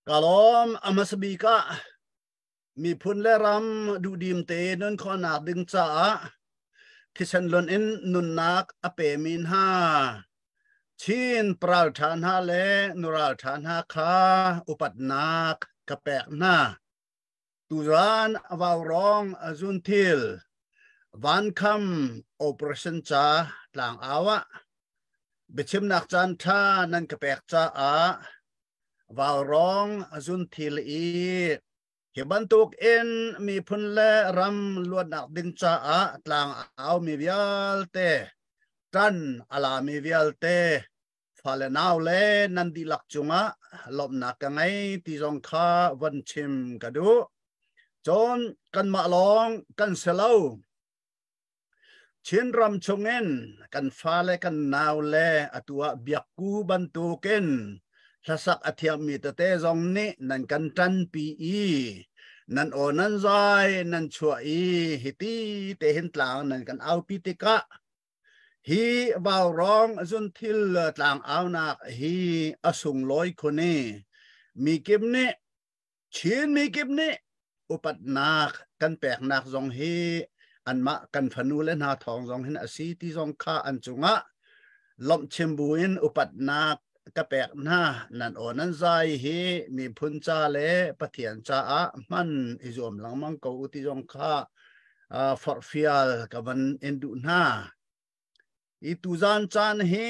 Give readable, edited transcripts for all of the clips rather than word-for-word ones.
Kalom amasbika mi phun le ram du dim te non khona ding cha thisan lon in nun nak ape min ha chin pral than ha le nural than ha kha upat nak kapek na turan awaw rong azun thil van kham operation cha tlang awa bichim nak chan tha nan kapek cha vào rong azun thil hi bantuk en mi phun le ram luat nak ding cha tlang au mi vial te tan ala mi vial te phale naw le nan di lak chunga lop na ka ngai ti jong kha van chim ka du chon kan ma long kan selo chin ram chungen kan phale kan naw le atua biakku bantuken sasak athiam mi te zong ni nan kan tan pi nan o nan zai nan chua hiti te hin tlang nan kan au pi te ka hi vào rong zun thil tlang au nak hi asung loi khone mi kim ni chin mi kim ni upat nak kan pek nak zong hi an ma kan phanu le na thong zong hin asi ti zong kha an chunga lom chimbuin upat nak kapek na nan o nan zai hi mi phun cha le pathian cha man izom lang mang ko uti jong kha for fial ka van endu na I tu zan chan hi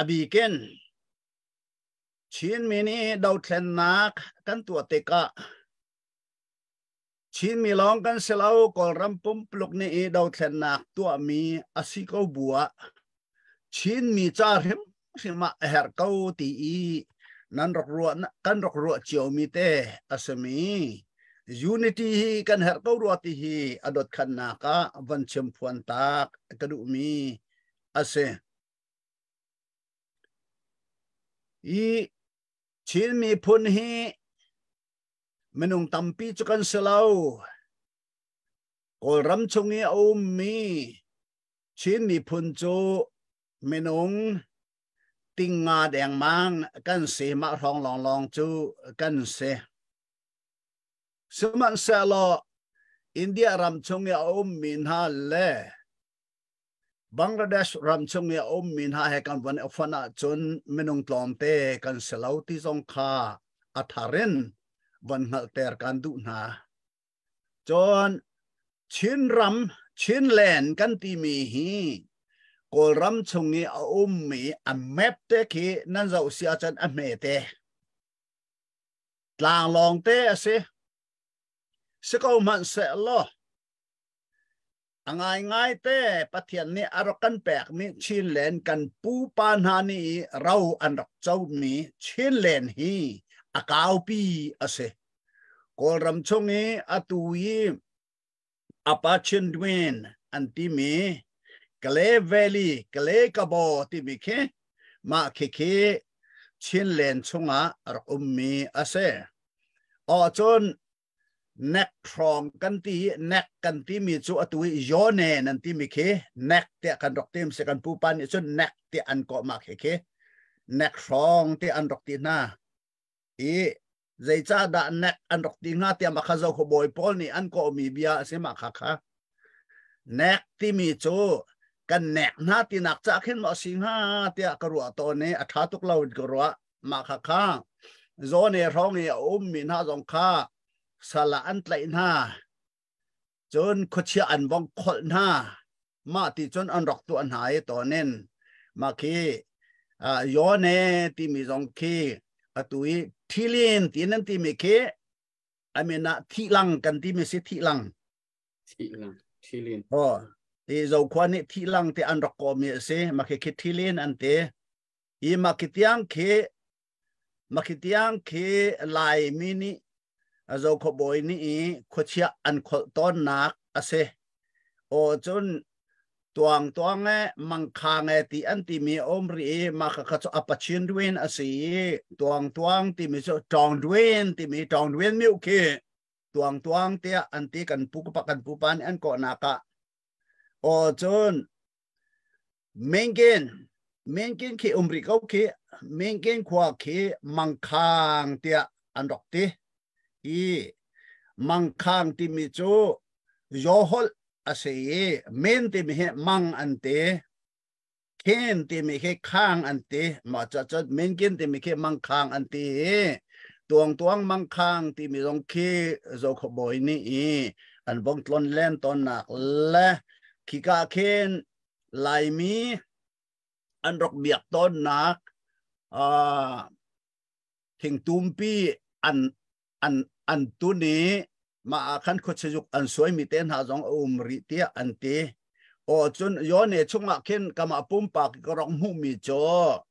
abiken chin mini dau thlen nak kan tu te ka chin mi long kan selau kol ram pum pluk ni dau thlen nak tu mi asiko bua chin mi cha rim sima her kau ti nan rok ruat kan rok ruat chiao mi te asami unity kan her kau ruat hi adot khan na ka van chem phuan tak kadu mi ase chin mi phun hi menung tampi chukan selau kol ram chungi mi chin mi phun chu menung tinga deng mang kan se ma rong long long chu kan se suman selo India ram chungi min ha le Bangladesh ram chungi min ha he kan van ofana chun menung tlom te kan selau ti zong kha atharen van hal ter kan du na chon chin ram chin len kan ti mi hi kol ram chungi mi a map te ki nan zau sia chan a me te tlang long te ase seko man se lo angai ngai te pathian ni arokan pek mi chin len kan pu pan ha ni rau an rak chau mi chin len hi akau pi ase kol ram chungi atui apa chin dwen anti mi Kale Valley Kale Kabo ti mi ke ma ke chin len chunga ar mi ase o chon nek from kan ti nek kan ti mi chu atui yone nan ti mi ke nek te kan rok tim se kan pu pan ni chon nek te an ko ma ke nek from te an rok ti na zai cha da nek an rok ti nga te ma kha zo kho boy pol ni an ko mi bia se ma kha nek ti mi chu kan nek na ti nak cha khen ma sing ha te karua to ne atha tuk laud karua ma kha zo ne rong e mi na jong kha sala an tlai na chon khochia an bong khol na ma ti chon an rok tu an hai to nen ma khi yo ne ti mi jong khi atui thilin ti nan ti mi ke amena thi lang kan ti mi si thi lang thilin ti zo khwani thi lang te an rok ko mi se ma ke thilin an te I ma kitiang ke lai mini zo kho boy ni khochia an khol ton nak ase o chun tuang e mangkha nge ti an ti mi ri ma kha cho apachin dwen ase tuang ti mi so tong dwen ti mi tong dwen mi ke tuang te an ti kan pu pa kan pu pan an ko na ka o chun mengen men ken khi umri kau khi men ken khwa khi mang khang tia an rok ti i mang khang ti mi chu yo hol ase men ti mi he mang an te ken ti mi he khang an te ma cha cha men ken ti mi he mang khang an te tuang mang khang ti mi rong khi zo kho boy ni i an bong tlon len ton nak le khi ka ken lai mi an rok biak ton nak thing tumpi an tu ni ma khan kho chejuk an soi mi ten ha jong ri tia an te o chun yo ne chunga khen kama pum pa ko rok mu mi cho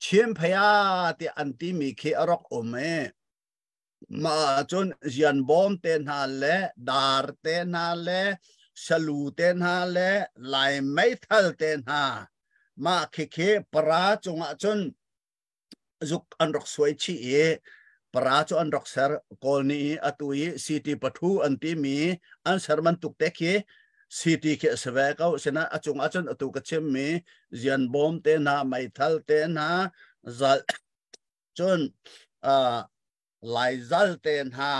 chiem phaya ti an ti mi khe arok ome ma chun jian bom ten ha le dar ten ha le salu ten ha le lai mai thal ten ha ma khe para chunga chun juk an rok soi chi e para chu an rok ser kol ni atui city pathu an ti mi an serman tuk te khi city ke swa ka sena achung achon atu ka chem mi zian bom te na mai thal te na zal chun lai zal te na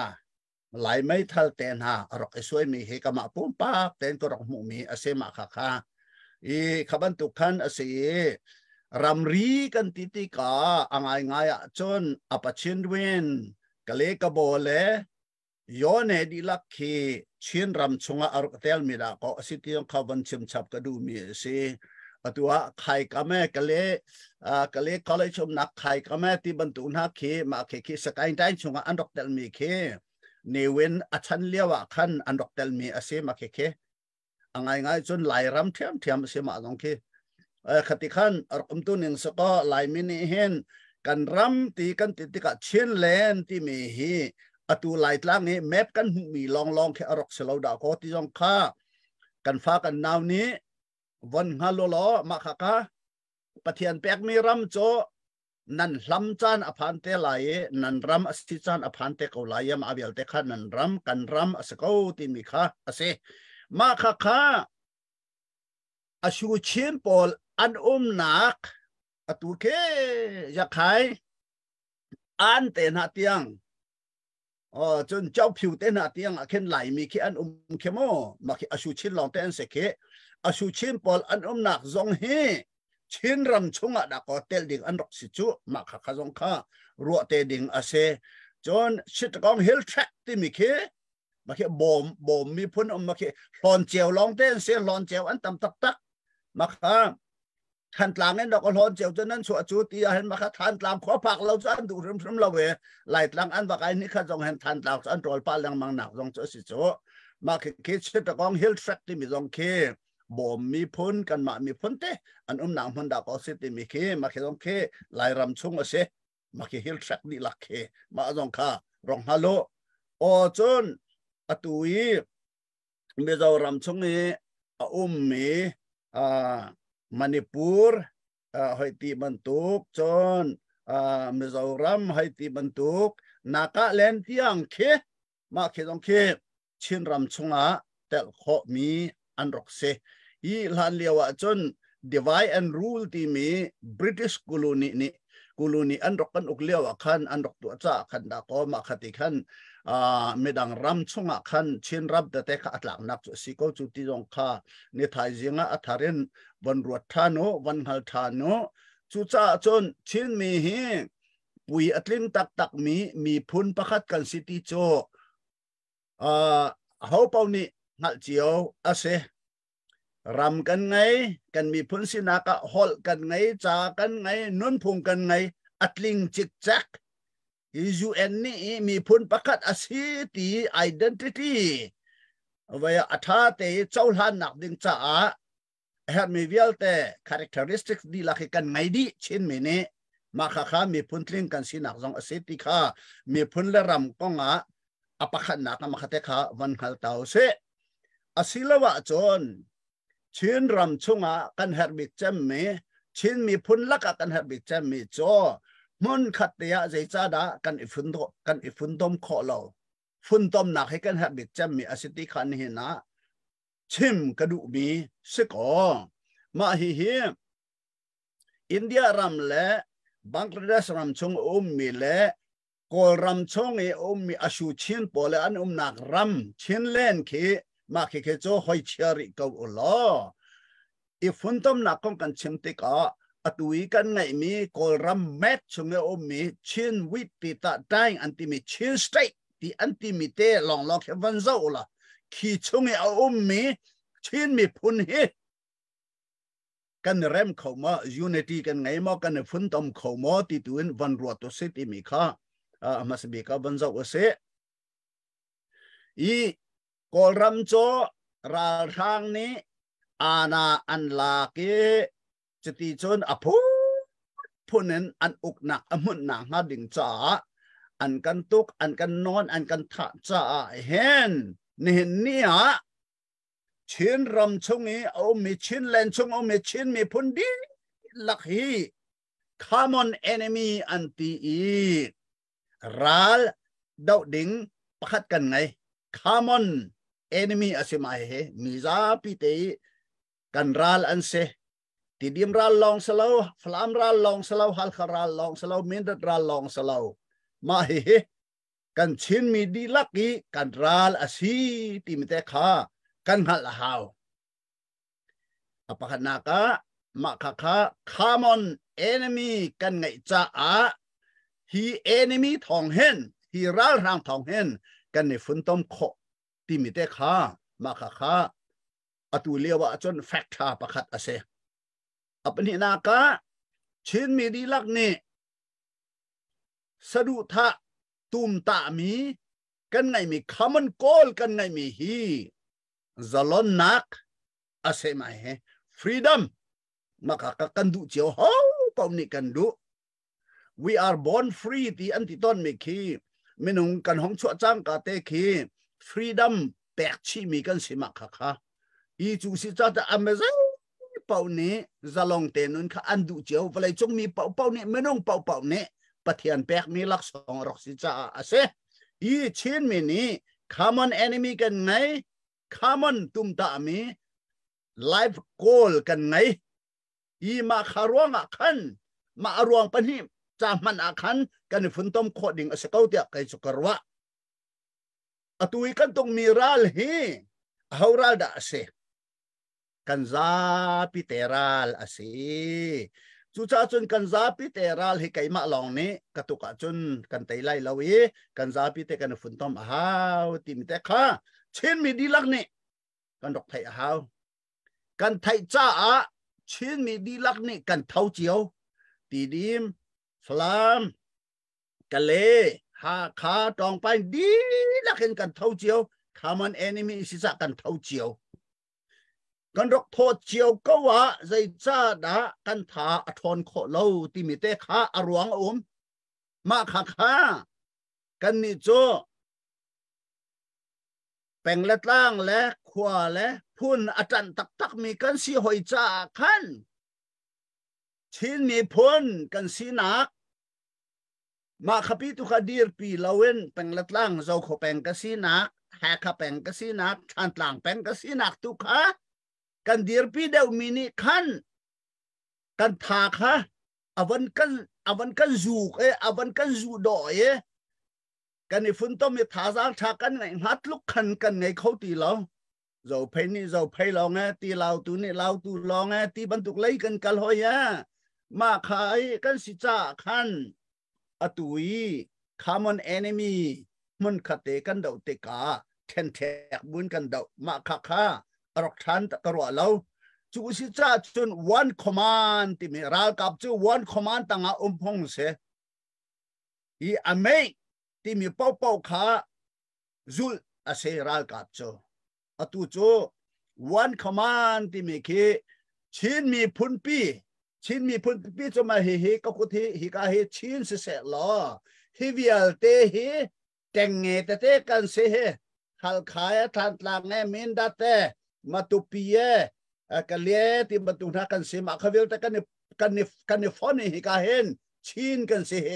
lai mai thal te na rok esoi mi he kama pum pa ten ko rok mu mi asema kha kha i khaban tu khan ase ramri kan titi ka angai ngaya chon apachin win kale ka bole yone di lakhi chin ram chunga artel mira ko sitiong khaban chim chap ka du mi se atua khai kame kale college of nak khai kame ti bantu na khi ma khi sakai dai chunga andok tel mi khe newen achan lewa khan andok tel mi ase ma khe angai ngai chon lai ram thiam se ma long khe khati khan arqum tu ning sako lai mini hen kan ram ti kan ti ka chen len ti mi hi atu lai tlang ni map kan mi long khe arok selo da ko ti jong kha kan fa kan naw ni von halo lo ma kha ka pathian pek mi ram cho nan hlam chan aphan te lai nan ram asti chan aphan te ko lai am abial te kha nan ram kan ram asako ti mi kha ase ma kha asu chen pol an nak atu ke ya khai an te na tiang chun chau phiu te na tiang a khen lai mi khi an khe mo ma khi asu chin long ten se khe asu chen pol an nak zong he chin ram chunga da ko tel ding an rok si chu ma kha zong kha ro te ding ase chon shit kong hill track ti mi khe ma khi bom mi phun ma khi lon cheu long ten se lon cheu an tam tak ma khaทันตลางเงินดอกหลอนเจ้าจนนั้นสวดจูตีเห็นมาค่ะทันตลางขอผักเราจะอันดูรึมเราเวไหลตลางอันว่าไอ้นี่ข้าจงเห็นทันตลางอันโดนป้าแรงมังหนักจงเจอสิโจมาคิดเชื่อตะกองฮิลทรัคที่มีจงเคบ่มมีพ้นกันมามีพ้นเตอันหนังพันดากอสิที่มีเคมาคิดจงเคไหลรำชุ่งเสมาคิดฮิลทรัคนี่ลักเคมาจงค่ะรองฮัลโหลโอจนอตุยมีเจ้ารำชุ่งนี้มีมณิปุรให้ตีบรรทุกจนมิโซรัมให้ตีบรรทุกนาคาเลนที่ยังเคมาเคต้องเคชินรำชงะแต่ขอมีอันรกเสอีหลานเลียวจน divide and rule ที่มี British colony อันรกกันอุกเลียวขันอันรกตัวจ้าขันดาก็มาคติขันไม่ดังรำชงะขันชินรับแต่แต่ขัดหลังนักจุสิโกจุติจงค่าในไทยจิงะอัฐารินวันรวดทานโนวันหัลทานโนจุจ้าจนชินมีฮีปุยอัตลิงตักมีพุนประคัดกันสิติโจเขาเป่านี่หัดเจียวอาเซรำกันไงกันมีพุนสินากะฮอลกันไงจากันไงนุ่นพุงกันไงอัตลิงจิกจักUN นี่มีพุนประคัดอาศิติ identity ว่าอัฐาเตเจ้าหลานนักดึงจ้าเห็นมีเวลแต่ characteristics ดีลักกันไงดีเช่นมีเนี่ยมาข้ามีพุนทลิงกันสินักจงอาศิติข้ามีพุนและรำก้งอปะขันนักมาขัดเตข้าวันหัลเตาเสอาศิลวะจนชินรำชงกันเฮร์บิกเจมมีชินมีพุนลักกันเฮร์บิกเจมมีโจมันขัดเตียใจจ้าดากันอิฟุนดมขอเราฟุนดมหนักให้กันเฮร์บิกเจมมีอาศิติขันเห็นนะชิมกระดูมีสกอมาฮิ อินเดียรำและบังกลาเทศรำชงมีและกอลรำชงมีอาชูชินปอและอันนักรำชินเล่นขี้มาขี้โจหอยเชอริกเอาล้ออีฟุนต้มนักของกันเชิงติกาอตุยกันไงมีกอลรำแมทชงมีชินวิติตาได้อันที่มีชินสเตย์ที่อันที่มีเตลองแค่วันเจ้าละขี้ชงมีชินมีพุนเฮกันเริ่มเข้ามา unity กันไงมากันฝุ่นต้มเข้ามาที่ตัววันรัวตัวเสติมีค่ามาสบิกาบันเจ้าเสอีกอลรัมโจราทางนี้อาณาอันลาเกจติจนอภูพุนันอันอุกหนักอมุนหนักมาดิ่งจ้าอันกันตุกอันกันนอนอันกันทะจ้าเห็นนี่ฮะชินรำชงนี้เอามีชินเลนชงเอามีชินมีพุนดีลักฮี common enemy อันตีอีรัลดาวดิ่งประคัดกันไง common enemy อาศัยมาเหมีซาพิเตกันรัลอันเซติดิมรัลลองสลาวฟลามรัลลองสลาวฮัลคารัลลองสลาวมินดัดรัลลองสลาวมาเหกันชินมีดีลักฮีกันรัลอาศัยติมิเตข้ากันหัลหาวapakah naka makaka common enemy กันไงจ้าhe enemy ทองเห็น he รัลทางทองเห็นกันในฝุ่นต้มโคที่มีแต่ข้าmakaka อตุเลียวว่าจน factor ประคัดอาเซอปนินากะชินมีดีลักนี่สะดุทะตุมตามีกันไงมี common goal กันไงมี he zalon nak ase mai he freedom maka kan du chiao ho pom ni kan du we are born free ti anti ton me khi menung kan hong chua chang ka te khi freedom pek chi mi kan sima kha kha I chu si cha ta amazing pau ni zalong te nun kha an du chiao palai chung mi pau ni menung pau ne pathian pek mi lak song rok si cha ase I chin mi ni common enemy kan ngai common tum ta mi life goal kan ngai I ma kharwang akhan ma arwang pani chaman akhan kan funtom khoding asakau tia kai chukarwa atui kan tong miral hi haural da ase kan za piteral ase chu cha chun kan za piteral hi kai ma long ni katuka chun kan tailai lawi kan za pite kan funtom hau timte kha chin mi dilak ni kan dok thai hau kan thai cha a chin mi dilak ni kan thau chiao ti dim salam kale ha kha tong pai di lakin kan thau chiao common enemy si sa kan thau chiao kan dok tho chiao ko wa zai cha da kan tha athon kho lo ti mi te kha arwang ma kha kha kan ni choเป็นและตั้งและขวาและพุ่นอาจารย์ตักมีกันสีหอยจ่าขันชินมีพุ่นกันสีนักมาขปิตุขดีร์ปีลาเวนเป็นและตั้งเจ้าขเป็นกันสีนักแหกเป็นกันสีนักชันต่างเป็นกันสีนักตุขากันดีร์ปีเดวมินิขันกันทาค่ะอวันกันจูกอวันกันจูดอยกันในฝุ่นต้มมีท่าจางชากันไงฮัดลุกขันกันไงเขาตีเราเจ้าเพนี่เจ้าเพเราไงตีเราตูนี่เราตูลองไงตีบรรทุกเลยกันกันหอยมาขายกันสิจ้าขันอตุย common enemy มันขัดเตกันเดาเตกาแทนแทกบุญกันเดามาขาข้ารกชันตะกรัวเราจูสิจ้าจน one command ที่มีรากับจู one command ตั้งพงเสอีอเมย์ที่มีเป้าขาจุลอาเซรัลกับโจอตุโจวันคอมานที่มีคือชินมีพุนปีจะมาเฮก็คุทีฮิกาเฮชินเสร็จล้อฮิวิลเตฮิแต่งเงตเตกันเสเฮฮัลขายทันหลังเงมินดัตเตมาตุปีเอกันเลี้ยที่มาตุนักกันเสมาขวิลแต่กันฟอนฮิกาเฮนชินกันเสเฮ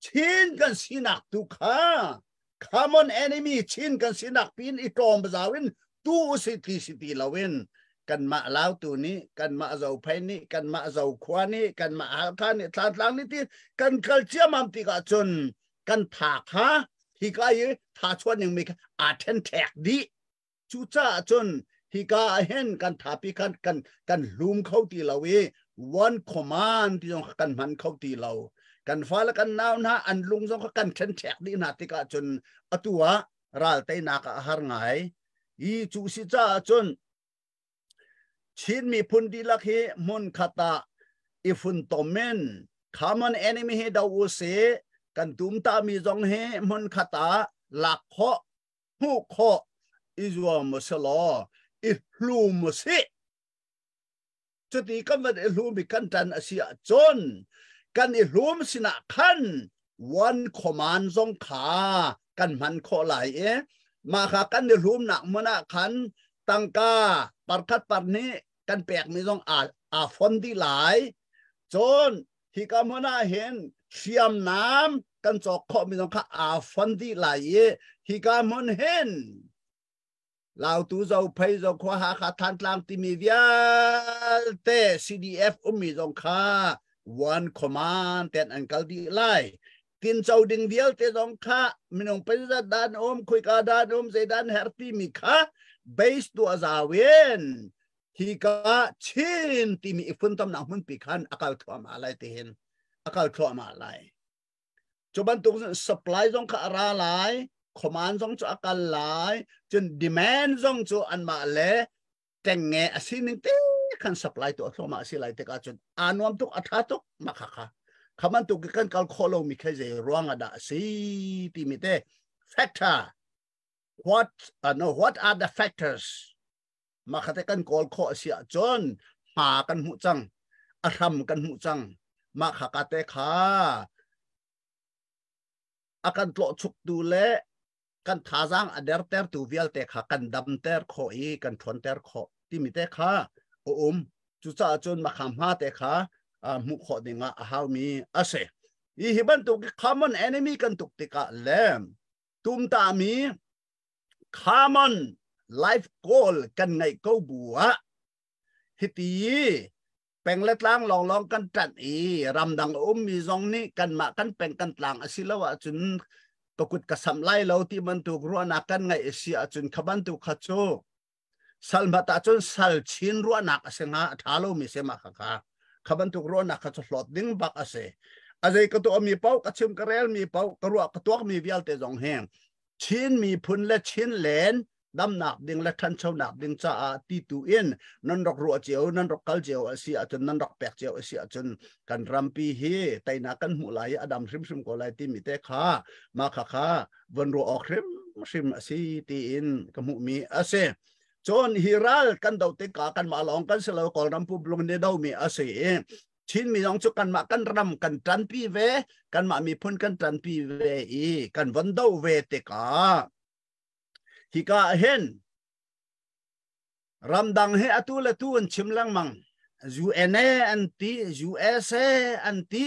ชินกันสินักตุขา common enemy ชินกันสินักปีนอีกรอมภาษาวินตู้สิทธิลาวิน กันมาลาวตัวนี้กันมาเจ้าไพนี้กันมาเจ้าขวานี้กันมาอาคานี่ทางหลังนี่ที่กันคัลเชียมัมติกาจนกันถากฮะฮิกายทาชวนยังมีอาเทนแทกดีจูจ้าจนฮิกาเห็นกันถาพิกันลุมเข้าตีเราวันคอมมานที่ต้องกันมันเข้าตีเรากันฟ้าและกันนาวนะอันลุงต้องกันเทนแทกดีนาติกาจนอตัวรัลเตนักอาหารไงอีจูสิจ้าจนชินมีพุนดีลักเฮมุนขตาอิฟุนโตเมนขามันเอนิมีเฮดาวเสกันตุมตามีจงเฮมุนขตาหลักข้อหูข้ออิจวามสลออิลูมเสจุดที่ก็มันอิลูมกันจันอาเซียจนกันอิลูมสินะขันวันขมันจงขากันมันข้อไหลมาขากันอิลูมหนักมันนะขันตั้งกาปารคัดปารนี้กันแปลกมีต้องฟอนที่หลายจนที่กำมนาเห็นเชียมน้ำกันจอกข้อมีต้องฟอนที่หลายที่กำมันเห็นเราตัวเราไปเราขวาหาขาทันกลางที่มีเดียเต CDF มีต้องวันคอมมานด์แต่อันกัลดีไลกินเจ้าดึงเดียวเตต้องมีน้องไปจะด้านคุยกับด้านใจด้านเฮอร์ตี้มีbase ตัวจาเวนที่ก็ชินที่มีฝุ่นตำหนักมันปีขันอากาศทั่วมาอะไรที่เห็นอากาศทั่วมาอะไรจุบันตัว supply จงขาราหลาย command จงจะอากาศหลายจน demand จงจะอันมาเลยแต่งเงี้ยสิ่งนึงที่ขัน supply ตัวทั่วมาสิ่งไรที่ก็จนอนุมตุกอัฐตุกมาค่ะคำมันตุกกันการโคโลมีแค่จะร่วงอะได้สิที่มีแต่ factor what are the factors มาคัดกันกอลข้อเสียจนหากันหูจังอารมณ์กันหูจังมาขัดขาอาการโตชุกดูแลกันท่าจังอเดอร์เตอร์ตูวิลเตขากันดัมเตอร์ข้อกันทวนเตอร์ข้อที่มีเตขาจุจ้าจนมาคำหาเตขามุขดิ่งหามีอาเซอีฮิบันตุก common enemy กันตุกติกะเลมตุมตามีcommon life goal กันไงก็บัวฮิตีเป็นเล็ดล้างลองกันจัดรำดังมีจงนี้กันมากันเป็นกันต่างอาศิลวะจนตกุดกระสำไล่เราที่มันถูกรัวนักกันไงเสียจนขบันถูกขัดโจสัลมาตาจนสัลชินรัวนักเสงาท้าเรามีเสมาค่ะขบันถูกรัวนักขัดหลอดดิ้งบักเสอะไรก็ตัวมีเป้ากระชิมกระเรลมีเป้ากระรัวกระตัวมีวิลเตจงแห้งชินมีพุนและชินแหลนดำหนักดิ่งและทันเช่าหนักดิ่งจ้าตีตัวเอ็นนั่นรักรัวเจียวนั่นรักกัลเจียวเสียจนนั่นรักแปกเจียวเสียจนกันรำปีเฮไตนักกันหูไหลอดัมริมก็ไหลที่มีแต่ขามาขาวันรัวออกริมสีตีอินกับหูมีอาเซจนฮิรัลกันดาวติกากันมาลองกันเสลากอลรำพูบลงในดาวมีอาเซชินมีน้องจุกันมากันรำกันจันปีเวกันมามีพ้นกันจันปีเวกันวันดาวเวติกาฮิกาเห็นรำดังเฮอตุเลตุนชิมลังมัง UNA อันตี USA อันตี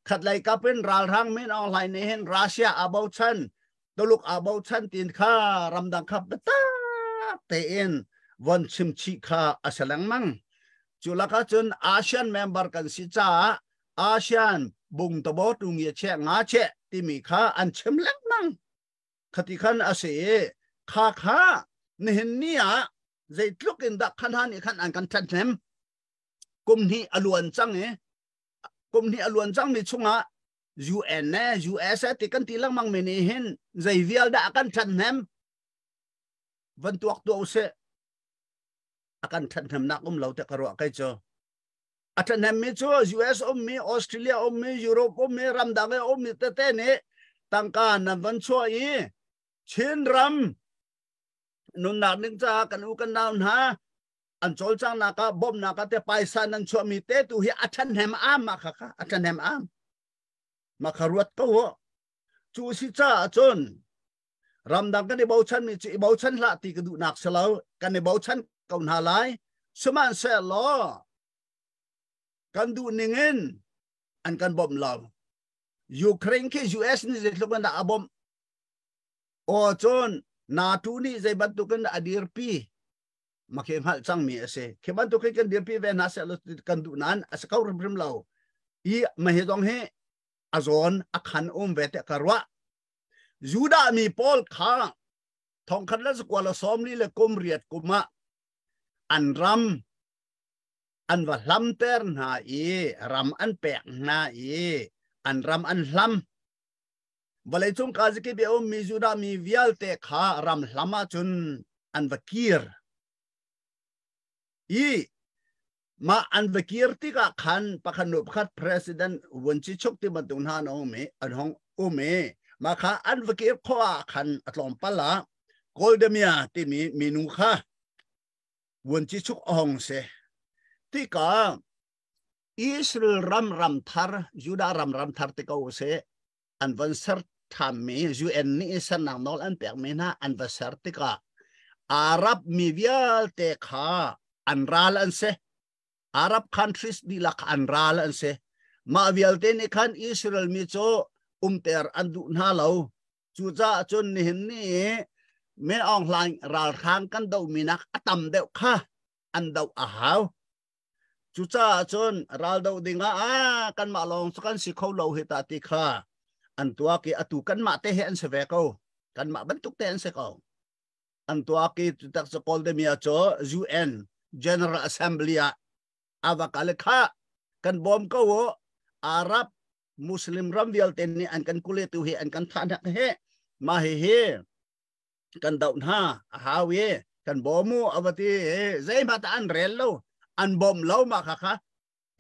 ขัดไล่กับเป็นรัลรังเมนออนไลน์เห็นรัสเซียอาบาวชันตลุกอาบาวชันตินข้ารำดังขับเบต้าเตเอ็นวันชิมชิข้าอาเซลังมังจุลกาจนอาเซียนเมมเบอร์กันสิจ้าอาเซียนบุงตบตุงเยเชงาเชที่มีข้าอันชิมลังมังขติขันอาเซข้านี่เห็นเนี่ยใจลุกอินดักขันหันอีกขันอันกันทันเต็มกุมนี้อลวนจังกุมนี้อลวนจังมีช่วงUN เนี่ย US ที่กันตีลังมังไม่เห็นใจเวียลดักกันทันเต็มวันตัวเสอากันทันเต็มนักเราแต่กระโดดใกล้เจออาทันเต็มมีชัว US มีออสเตรเลียมียุโรปมีรัมดังมีเต้เนี่ยตั้งการนั้นวันชัวชินรำนุนนักนึงจ้ากันอุกันดาวนะอันโจลจังนักบ่มนักแต่ไปสันนั้นชัวมีเตตุฮิอาชันแหมอามมาค่ะอาชันแหมอามมาขรวดตัวจูสิจ้าจนรำดังกันในบ่าวชันมีจีบ่าวชันละตีกระดูนักเสลากันในบ่าวชันเก่าหน้าไหลสมานเสลอกันดูหนึ่งเงินอันกันบ่มเรายูเครนที่ US นี่จะลุกกันด่าบ่มโอ้จนนาทูนี่ใจบรรทุกกันอดีตปี มาเขียนหัลจังมีเสเขียนตัวกันเดียปีเวนัสลกันดูนั้นอาศัยเขาเริ่มเราอีมาเหตุตรงให้อาจอนอักขันเวทกรวะยูดามีปอลข้าทองคันละสกวาลซ้อมนี่เลยกุมเรียดกุมะอันรำอันว่าลำเตอร์นาอีรำอันแปกนาอีอันรำอันลำวันเลยจุงกาจิกิเบอมียูดามีวิลเตขารำลำมาจุนอันวกีร์อีมาอันวกีร์ที่กะขันปะขันนุบขัด president วันที่ชกที่มันตุนหานองเมอันห้องโอเมมาข้าอันวกีร์ข้อขันอัตลอมปะละโกลเดเมียที่มีนูข้าวันที่ชกห้องเสที่กะอิสราเอลรำทาร์ยูดารำทาร์ที่กะอุเสอันวันเสาร์ทำมียูเอ็นนี่สันนังนอลอันเปียกมีนะอันวันเสาร์ที่กะอาหรับมีวิลเตข้าอันราลันเสอาหรับ countries ดีลักอันราลันเสมาวิลเตนี่ขันอิสราเอลมีโจเตอร์อันดุนฮาเลาจูจ้าจนนี่เห็นนี่เมื่อออนไลน์ราทางกันดูมีนักตั้มเดวข้าอันดูอาหาวจุจ้าจนราดูดิ่งกันมาลองสักกันสิเขาเราเหตุติข้าอันตัวกีอตุกันมาเตะเห็นเสวกเอากันมาบรรทุกเตะเสกเอาอันตัวกีจุดตักสกอลเดมีอาโจ UN General Assembly อาวกาเลข้ากันบอมก็ว่าอาหรับมุสลิมรัมเวียลเตนนี่อันกันกุเลตุเฮอันกันทานเฮมาเฮกันดาวน์ฮาฮาเวกันบอมูอวติใจมาตอันเรลโลอันบอมเล่ามาค่ะ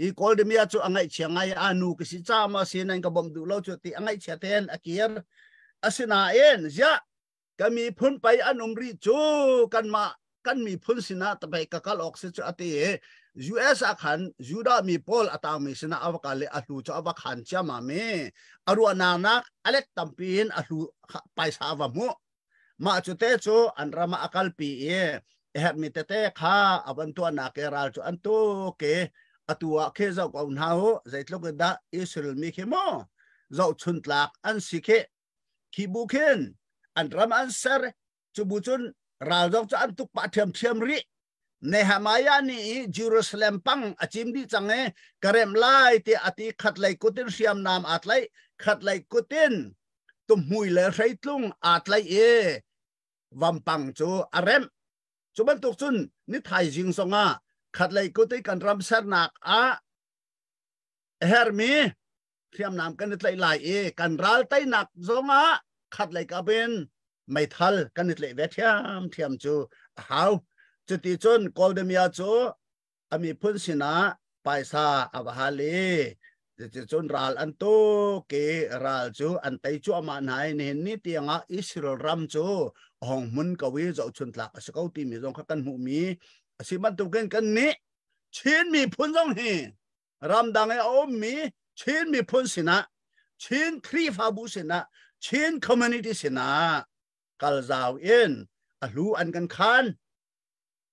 อีกอลเดมีอาจูอังไงเชียงไงอานูกิสิจ้ามาสินันกับอมดูเล่าจุดที่อังไงเชียเทนอากีร์อาสินาเอ็นจ้ะก็มีพ้นไปอันอุมริจูกันมากันมีพ้นสินะแต่ไปกัลออกสิจุอติUS อาขันยูดามีพอลอัตามีสินะอวกาเลอัลูจะอวขันเชื่อมาเมอรุณานักอเล็กตัมปีนอัลูไปสาวมุมาจุเตจูอันรามาอากาลปีเอเฮมิเตเตข้าอวันตัวนักเอรัลจูอันโตเกอตัวเคเจ้ากับหาวใจทลกดาอิสราเอลมีเขโมเจ้าชุนตลักอันสิเคขีบุเคนอันรามาอันเซอร์จูบุจุนเราจะอันตุกปะเทียมริในฮามายานี่เยรูซาเล็มปังอาจิมดีจังเกเรมไลที่อติขัดไลกุตินเสียมนามอัตไลขัดไลกุตินตุมหุยเลไรตุงอัตไลวัมปังจูอาเรมจูบันตุกจุนนิทายจิงสงะขัดไลกุติกันรำเสนักเฮร์มีเสียมนามกันนิทไลกันรัลไตนักสงะขัดไลกับเป็นไม่ทัลกันนิทไลเวทียมจูหาวจุดที่จนกอลเดมีอาจูอามีพุนสินะไปซาอาวฮาลีจุดที่จนรัลอันโตเกรัลจูอันไตจูอามันายนี่นี่ที่ยังอิสราเอลรัมจูห้องมุนกวีจะชุนตลักสกาวตีมีตรงขักันหูมีสิมันตุกันนี้ชินมีพุนตรงนี้รัมดังไอโอมีชินมีพุนสินะชินครีฟาบุสินะชินคอมมูนิตี้สินะกัลซาวอินอลูอันกันคัน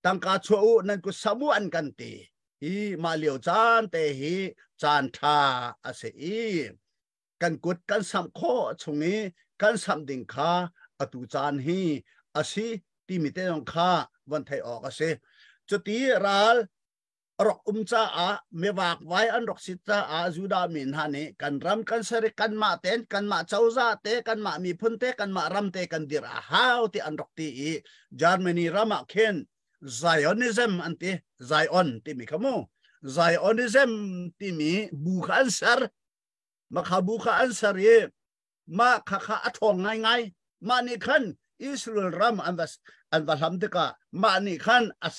ตั้งกาชัวนั่นก็สมุอันกันตีฮีมาเลียวจานเตฮีจานทาอาเซีกันกุดกันสัมโคชงนี้กันสัมดิ่งคาอตุจานฮีอาศิที่มิเตองคาวันไทยออกอาเซจุดที่รัลรกจ้าเมวากไว้อันรกสิจ้าจูดามินฮานีกันรำกันเสริกันมาเต้นกันมาเจ้าซาเตกันมามีพุ่นเตกันมารำเตกันดิระฮาวที่อันรกตีจาร์มานีรามาเคนZionism อันที่ Zion ที่มีคำว่า Zionism ที่มีบุคอันเสร์มาขาบุคอันเสร์มาขาอัฐงง่ายมานี่ขันอิสราเอลรัมอันวัลฮัมดิกามานี่ขันอัน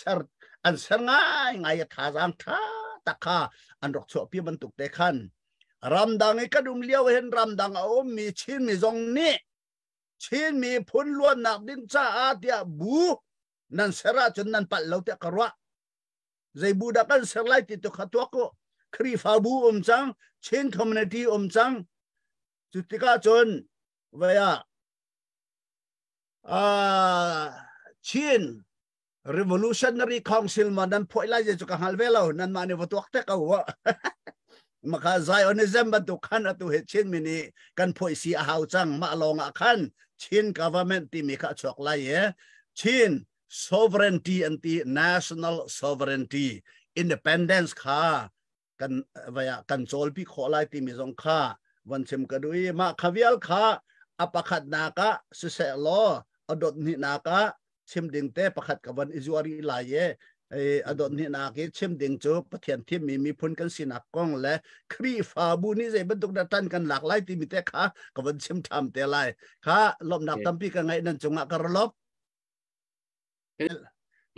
เสร์ง่ายท่าจังท่าตะขาอันรกชอบพี่บรรทุกเตขันรัมดังไอ้กระดุมเลี้ยวเห็นรัมดังเอามีชิ้นมีทรงนี้ชิ้นมีพุ่นล้วนหนักดินจ้าอาเดียบูนั่นเสระจนนั่นปัดเราเตะกระวะใจบูดักันเสระติดตัวขัดตัวก็ครีฟาบูจังเชนคอมมูนิตี้จังจุดที่ก้าจนเวียเชน revolutionary council มันนั่นพอยไล่จะจุกหันเวลานั่นมาในวัตถุเตะกระวะมาข้า Zionism บรรทุกขันตัวเหตุเชนมินีกันพอยสีอาหาวจังมาลองอาคันเชน government ที่มีข้าชกไล่เชน sovereignty อันที่ national sovereignty independence ค่ากันว่ากันโจลพี่ขอไล่ที่มีสงค่าวันเชมกระดุยมาขวิลค่าอปขัดนากะสุเสลอดดนินากะเชมดิงเตปขัดกับวันอิจวารีลายอดดนินากิเชมดิงจูปะเทียนที่มีพ้นกันสินักกองและครีฟาบูนี่จะบรรทุกดัตันกันหลากหลายที่มีแต่ค่ากับวันเชมทำแต่ไรค่าลมหนักตั้มพี่กันไงนั่นจงอักระลบ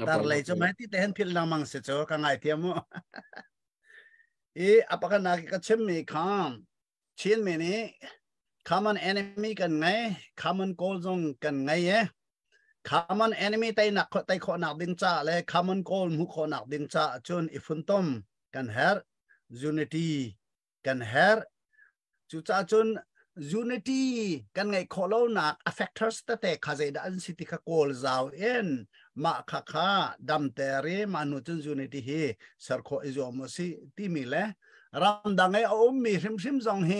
แต่เลยจะไม่ที่แต่เห็นพิลนามังเสจกันไงเทียมอปกันนากิก็เชมมีข้ามชิ้นมีนี้ common enemy กันไง common goal จงกันไงcommon enemy ไตนักไตขอนักดิงจ้าเลย common goal มุขอนักดิงจ้าจนอิฟุนตอมกันเฮร์ unity กันเฮร์จุจ้าจน unity กันไงขอเล่านัก affectors แต่ข้าใจดันสิติขโกลจาวมาข้าดำเตอรีมานุจน unity เฮสัร์โคอิจอมสิที่มีเลยรำดังไงเอามีริมจงเฮ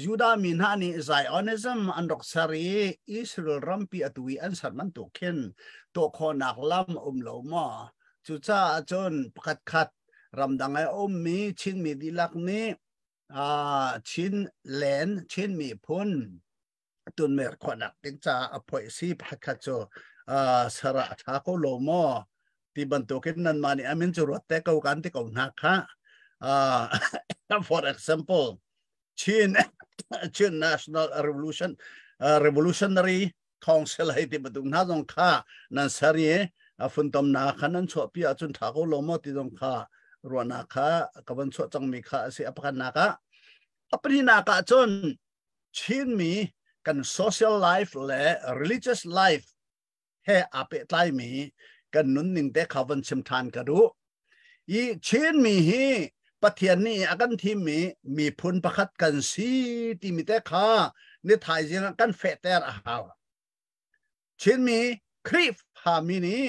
ยูดามินฮานี่ไซออนิซึมอันดอกสารีอิสราเอลรัมปีอตุวีอันสัตมันตุเข็นตัวคนนักล้ำโลมาจุจ้าจนขัดรำดังไอมีชินมีดีลักนี้ชินเลนชินมีพุนตุนเมรคนนักติงจ้าอภัยซีขัดโจสระท้าโคโลมาที่บรรทุกนั้นมานี่อามินจุรวดแต่เขากันที่เขาหนักฮะfor example ชินNational Revolutionary Council ให้ที่ประตูน่าสงค่านั่นสารีฝุ่นตมนาขันนั้นชอบพี่อาจนถ้าเขาลงมาที่สงค่ารวนาค่ากับวันชอบจังมีค่าเสียประกันนาค่าปรินาค่าจนชินมีกัน social life และ religious life ให้อาเปตไลมีกันนุ่นหนึ่งแต่เขาวันชิมทานกระดูอีชินมีฮีปะเทียนนี่อากันที่มีพุนประคัดกันสีที่มีแต่ข้าเนี่ยถ่ายยังกันเฟตเตอร์หาวชินมีครีฟพามีนี่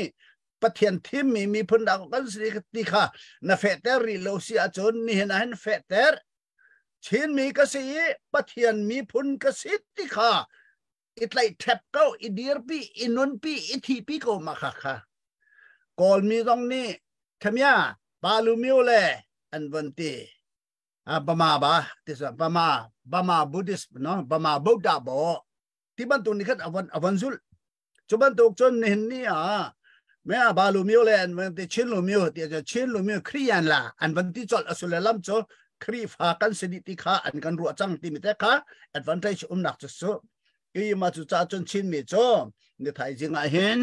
ปะเทียนที่มีพุนดาวกันสีที่ข้าน่ะเฟตเตอร์รีโลซีอาจนนี่เห็นเห็นเฟตเตอร์ชินมีกสีปะเทียนมีพุนกสีที่ข้าอิตไลแทบเก้าอิดีร์ปีอินุนปีอิทีปีก็มาค่ะกอลมีตรงนี้ขมียาบาลูมิโอเลอันวันที่บามาบาที่สุดบามาบุดิสเนาะบามาบุดาบอที่บรรทุกนี่ก็อวันซุลจุบรรทุกจนเห็นนี่แม่บาลูมิโอเลยอันวันที่ชินลูมิโอที่จะชินลูมิโอครียันละอันวันที่จอดอสุเลลัมโจครีฟากันสนิติข้าอันกันรัวจังที่มีแต่ข้า advantage หนักสุดอีมาจุจ้าจนชินมีโจเนี่ยไทยจริงเห็น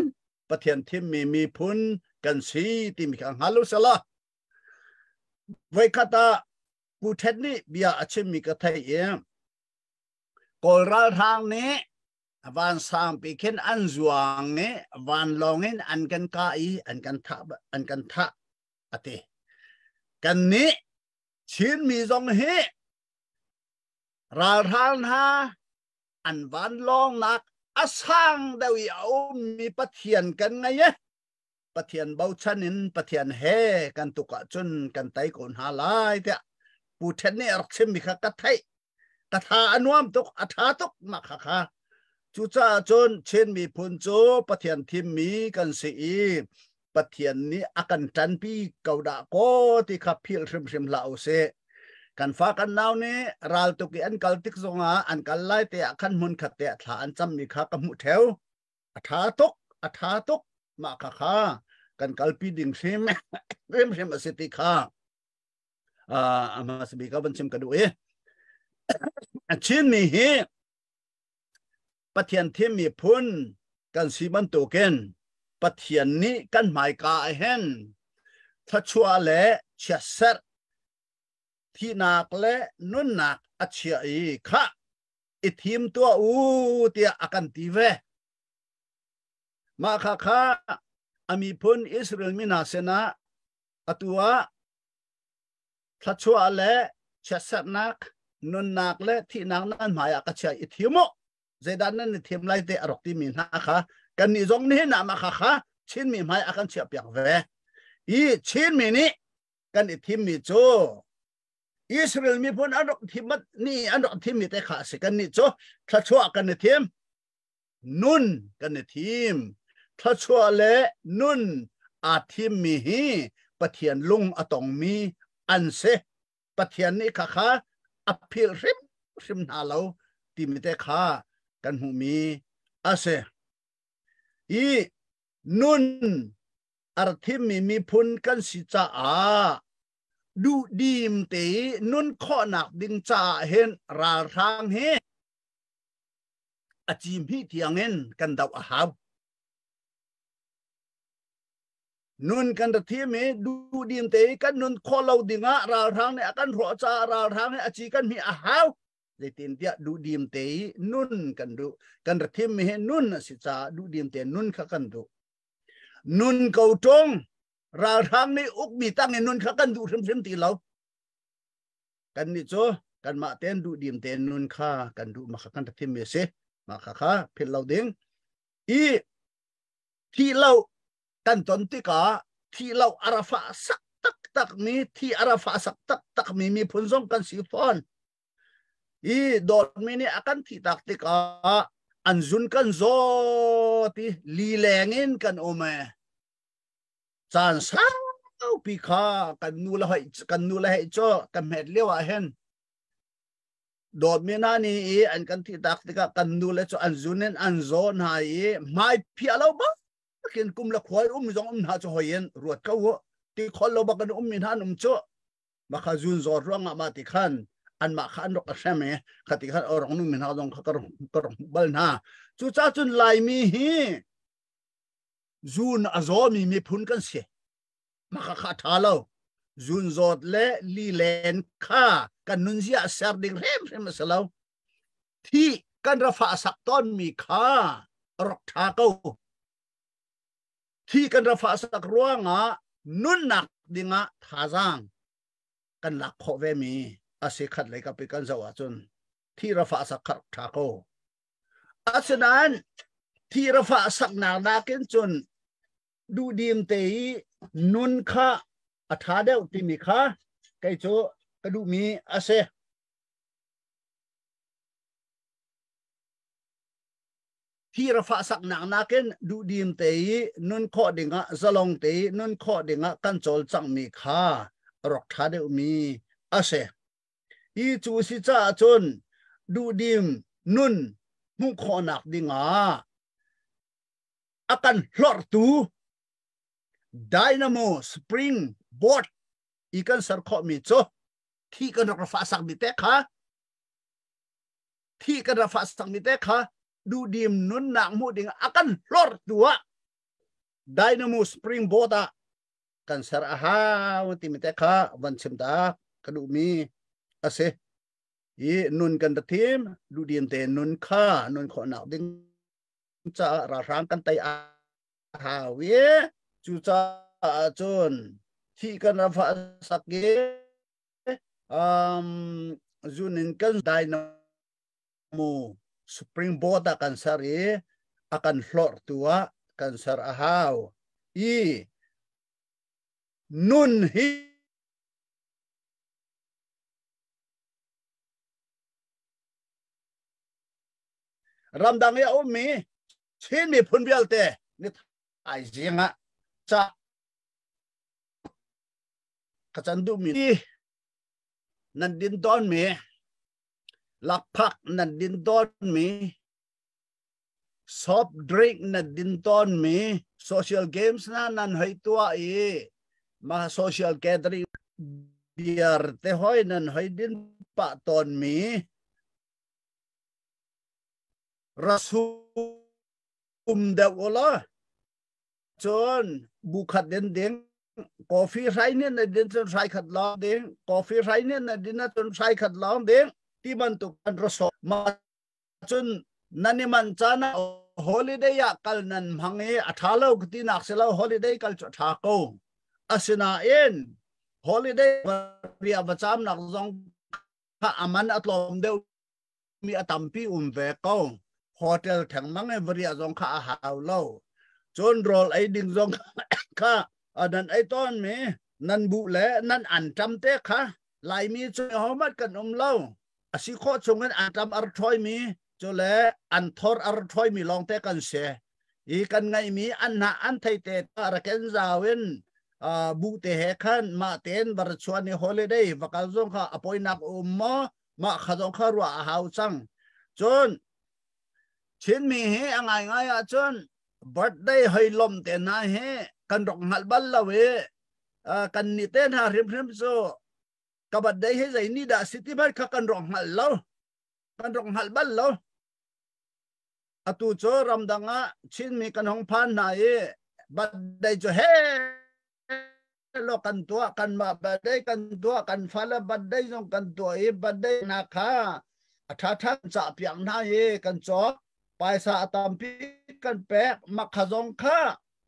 ประเทศที่มีพุนกันสีที่มีขังฮัลโหลสละไว้คาตาผู้เทนนี่เบียอาชิมีกระไทยกอลราทางนี้วันสามปีเข็นอันจวงนี้วันลองเห็นอันกันกายอันกันทะอติกันนี้ชินมีจงเฮราทางฮาอันวันลองนักอสังเดียวมีปะเทียนกันไงปะเทียนเบาชันินปะเทียนเฮกันตุกะจนกันไตคนหาลายเถอะผู้เทนนี่รักชิมิขากะไทกะทาอนวมตุกอัฐาตุกมาค่ะค่ะจุจ้าจนเช่นมีพุนโจปะเทียนทิมมีกันสีปะเทียนนี้อากันจันปีเกาดาโกที่ขับพิลริมลาวเซกันฟ้ากันนาวนี้รัลตุกีอันกัลติกซงาอันกัลไลเตะขันมุนขัดเตะฐานจำมีขากมุเทวอัฐาตุกมาค่ะค่ะกันกัลปีดิ่งเซมเริ่มเซมอสิติค่ะมาสบีกับบัญชิมกระดูชินมีฮีปะเทียนที่มีพุนกันสีบันตุเกนปะเทียนนี้กันหมายกาเห็นถ้าชัวเละเชสร์ที่นักเละนุ่นนักอัจฉริค่ะอิทิมตัวเตียอากันตีเวมาค่ะอามีพุนอิสราเอลมินาเซนะอตัวถ้าชัวเละเชสร์นักนุ่นนักเละที่นักนั้นหมายอัจฉริอิทิมเจดันนั้นอิทิมไล่เตะอรกที่มีนะคะกันนี่จงนี้นะมาค่ะชินมีหมายอากันเชียบอยากเวอีชินมีนี้กันอิทิมมีโจอิสราเอลมีพุนอันดอกทิมนี่อันดอกทิมมีแต่ขาสิกันนี่โจถ้าชัวกันนี่ทิมนุ่นกันนี่ทิม พระชัวเลนุนอาทิมมีฮีปะเทียนลุงอตองมีอันเซปะเทียนนี้ค่ะอภิริมนาเราติมิเตค่ะกันหูมีอาเซอีนุนอาทิมมีพุนกันสิจ้าดูดีมเตนุนข้อหนักดิงจ่าเห็นราทางเฮอจิมฮีเทียงเงินกันดาวอาหาวนุนกันตะที่มีดูดีมเตกันนุนข้อเราดิงะราทางเนี่ยกันหัวจ่าราทางเนี่ยอจิกันมีอาหาวเลยตินเดียดูดีมเตนุนกันดูกันตะที่มีนุนสิจ้าดูดีมเตนุนขกันดูนุนเกาจงราทางนี้อุกมีตั้งเงินนุนขกันดูริมตีเรากันนี่โจกันมาเต้นดูดีมเตนุนข้ากันดูมากันตะที่มีเสมาค่ะเพื่อเราเด้งอีที่เรากันตอนที่กาที่เราอาราฟาสักตักมีที่อาราฟาสักตักมีพุนซงกันสีฟอนอีโดดมีนี่อากันที่ตักที่กาอันซุนกันโซตีลีแรงเงินกันโอเมจานสาวปีข้ากันนูละให้โจกันเม็ดเลี้ยวเห็นโดดมีนานี่อันกันที่ตักที่กันนูละโจอันซุนเนนอันโซนหายไม่พี่เราบ้ากินกุมละควายจงหาจะหอยันรวดเขาที่คนเราบักกันมินหันโจบักขจุนจอดร่างมาติขันอันมาขันรกกระเชมขัดติขันอรองนุ่มมินหันจงขักรองบัลนาจุจ้าจุนลายมีฮีจุนอโซมีพุนกันเสียมาขัดท้าเราจุนจอดเละลีเลนข้ากันนุนเสียเสร์ดิงเร่มสลาวที่กันรฟ้าสักต้นมีข้ารกท้าเขาที่กันรฟ้าสักร่วงนุนหนักดิงท่าจางกันหลักขอเวมีอาศัยขัดเลยกับไปกันสวัสดิ์ที่รฟ้าสักท้าเขาอาศัยนั้นที่รฟ้าสักหนานาเกินจนดูดีมเตยนุนข้าอัฐาเดวติมีข้าไกโจกระดูมีอาศัยที่รฟ้าสักหนักนักเกินดูดีมเตยนุนข้อดิ่งสลองเตยนุนข้อดิ่งกันโจลจังมีข้ารกท้าเดวมีอาศัยอีจูสิจ้าจนดูดีมนุนมุขหนักดิ่งอากันหลอดตูไดนาโมสปริงบอร์ดอีกันสารข้อมีโจที่กันรฟ้าสักมีเตค่ะที่กันรฟ้าสักมีเตค่ะดูดีมนุนหนักมูดิ่งอากันหลอดตัวไดนาโมสปริงบอร์ดกันสารอาหารวันที่มีเตค่ะวันเช้าตากระดูมีอาศัยอีนุนกันทีมดูดีมเตนุนข้านุนขอหนักดิ่งจะราร่างกันไตอาหาเวจุจ้าจนที่กันรฟ้าสักเกจุนินกันไดนาโมสปริงบอร์ดกันสารีakan flor tua kan sar ahau i nun hi ramdang ya umi sini pun bialte ni ai jinga cha kacandu mi nan din don mi lakpak nan din don mi soft drink na din ton mi social games na nan hay tua ma social gathering beer te hoy nan hay din pa ton mi rasum da wala chon bukhat den ding coffee rai ne na din chon sai khat la ding coffee rai ne na din na chon sai khat la ding ti man tu kan raso ma chon nani man chana holiday ya kal nan mhange athalo gti nak selo holiday kal tha ko asina en holiday ria bacham nak zong kha aman atlom deu mi atampi ve ko hotel thang mange ria zong kha haw lo chon rol ai ding zong kha adan ai ton me nan bu le nan an tam te kha lai mi choi homat kan lo asi kho chungan an tam ar thoi mi cho lẽ ăn thor ar thoi mi long te kan se อีกันไงมีอันหาอันไทยเตตระเกนจาเวนบุเตเหขันมาเตนบรชวนในฮอลิเดย์วักจงข้าอภัยนักมาขจงข้ารัวหาวจังจนชินมีเฮอังไงไงจนบัดได้ให้ลมเตน่าเฮกันรองหัลบัลละเวกันนิเตนหาริมโซกับบัดได้ให้ใจนี่ดาสิติบัดกันรองหัลเล่ากันรองหัลบัลเล่าอตุโจรำดังะชินมีกันหงพันนายบัดได้จะเฮโลกันตัวกันมาบัดได้กันตัวกันฟ้าละบัดได้จงกันตัวบัดได้นาคาถ้าท่านจะเปียงนายกันจอไปสะตามพิกันแปะมักขจงข้า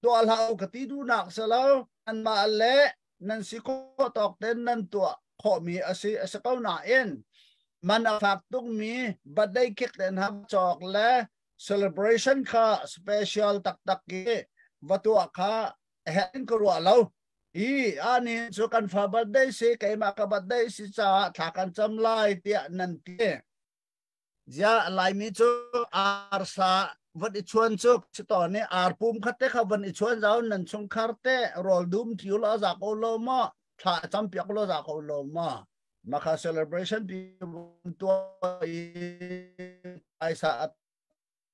ตัวเรากติดูนักเสลาอันมาเละนั่นสิโคตอกเต้นนั่นตัวขอมีอาศัยสก้าวหน้าเอ็นมันฝากตุ้งมีบัดได้คิดเดินหับจอกและ celebration ค่ะ special ตักกี้วัตถุค่ะเห็นกรัวเราอันนี้สุกันฟ้าบัดได้สิใครมากับบัดได้สิจ้าถ้ากันจำลายเตียนันเตียจะลายมีจูอาร์ซาวันอิชวนจูสิตอนนี้อาร์ปุ่มขัดเตะขับวันอิชวนเจ้านั่นชงคาร์เตะรอลดุมที่เราจากโอโลมาถ้าจำเปียกเราจากโอโลมาค่ะ celebration ปีตัวไอซา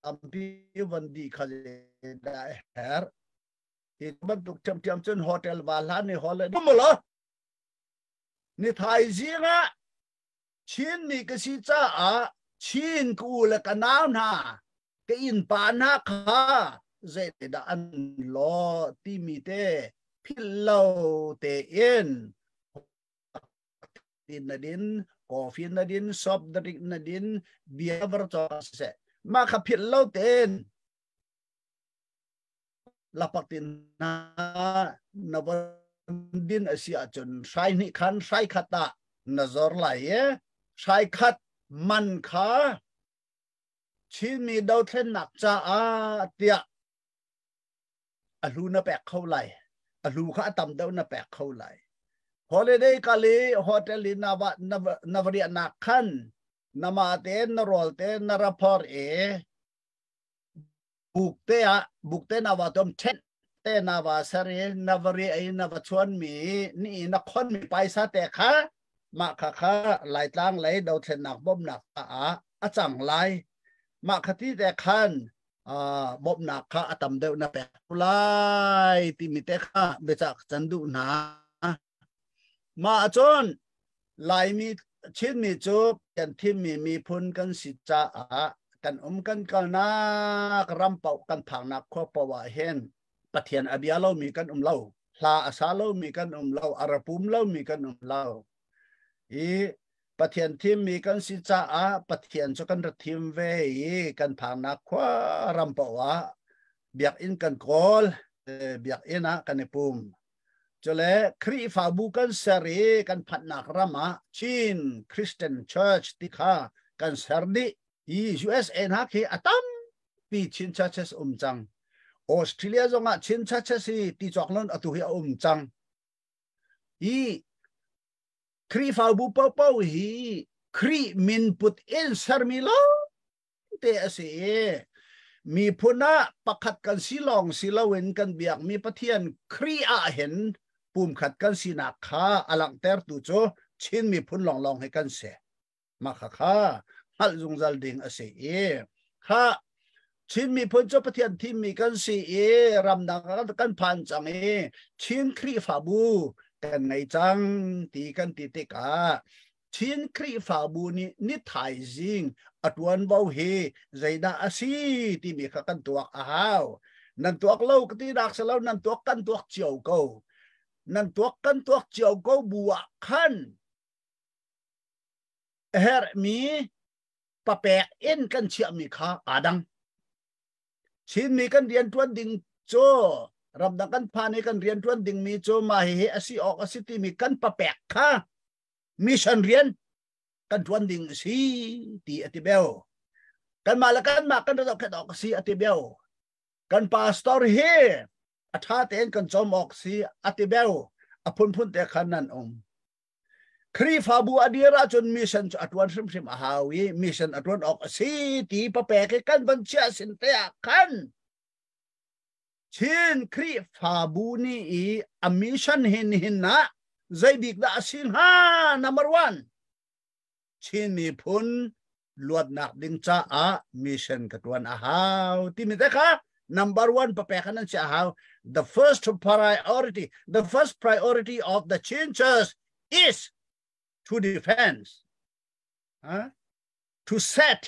อัมพีวันดีขจได้เฮร์ ที่บรรทุกเทียมจนโฮเทลบาลานี่ฮอลเลยดูมั้งล่ะนี่ไทยจริงอ่ะชินนี่ก็สิจ้าชินกูเลยกันน้ำนะก็อินปานาค่ะเจตดาอันล้อที่มีเตพิลโลเตเอ็นดินนาดินกาแฟนาดินซอฟดริกนาดินเบียร์บร์จอสเซมาขับพิลโลเตนlapatin na nabandin asia chun sai ni khan sai khata nazar lai sai khat man kha chin mi dau then nak cha tia alu na pek khau lai alu kha tam dau na pek khau lai holiday kali hotel navaria nak khan namate narol te narapor bukte nawa tom chen te nawa sari navari ai nawa chuan mi ni na khon mi paisa te kha ma kha lai tlang lai do then nak bom nak a chang lai ma khati te khan bom nak kha atam deu na pe lai ti mi te kha be chak chandu na ma chon lai mi chin mi chu kan thim mi phun kan si chaกันกันกันนักรำเป่ากันผังนักข้อปวะเห็นปะเทียนอบิยาเรามีกันเล่าลาอาซาเรามีกันเล่าอาราปุมเรามีกันเล่าปะเทียนทีมมีกันสิจ้าปะเทียนจะกันทีมเวกันผังนักข้อรำเป่าวะเบียกอินกันกอลเบียกอินะกันในปุ่มจะเล่ครีฟาบุกันเสรีกันผัดนักรำชินคริสเตียนเชิร์ชติคากันเสรีUSA นะคืออาตัมปีชินชาเชสจังออสเตรเลียจงชินชาเชสที่จอกนั้นอตุหิจังครีฟาบุปปาวครีมินพุตอินเซอร์มิลาเตอเสมีพุนะปักขัดกันสิลองสิลาเวนกันเบียกมีปะเทียนครีอาเห็นปุ่มขัดกันสินักขาอลังเตอร์ตุโจชินมีพุนลองให้กันเสมาค่ะฮัลจงจัลดิงอาศัยข้าชินมีพ้นเจ้าประเทศที่มีกันสีรำดังกันผ่านจังชินครีฟาบูกันไงจังตีกันตีติกาชินครีฟาบูนี่นิทายจิงอัตวันเบาเฮใจน่าอาศีที่มีกันตัวอ้าวนั่นตัวเล่ากันที่รักสลาวนั่นตัวกันตัวเจียวเก้านั่นตัวกันตัวเจียวเก้าบัวขันเฮร์มีปะแปะเอ็นกันเชื่อมีข้าดังชินมีกันเรียนทวนดิ่งโจรำดังกันพาในกันเรียนทวนดิ่งมีโจมาเฮอสิออกอสิที่มีกันปะแปะข้ามีฉันเรียนกันทวนดิ่งสีตีอติเบลกันมาละกันมากันเราแค่ออกสีอติเบลกันปาสตอรี่เฮอัฐาเตนกันจอมออกสีอติเบลอพุนแต่ขันนั่นครีฟาบูอดีราจนมิชชั่นอัตวันริมหาวีมิชชั่นอัตวันออกสีตีปะแปะกันบัญชีสินเตะกัน ชินครีฟาบูนี่อมิชันหินนะใจบิกดาสินnumber 1ชินมีพุนลวดนักดิงจ้ามิชชั่นกัดวันอาหาวที่มีแต่ค่ะ number 1ปะเปะขันนั่นจะอาหาว the first priority of the changes is to defend to set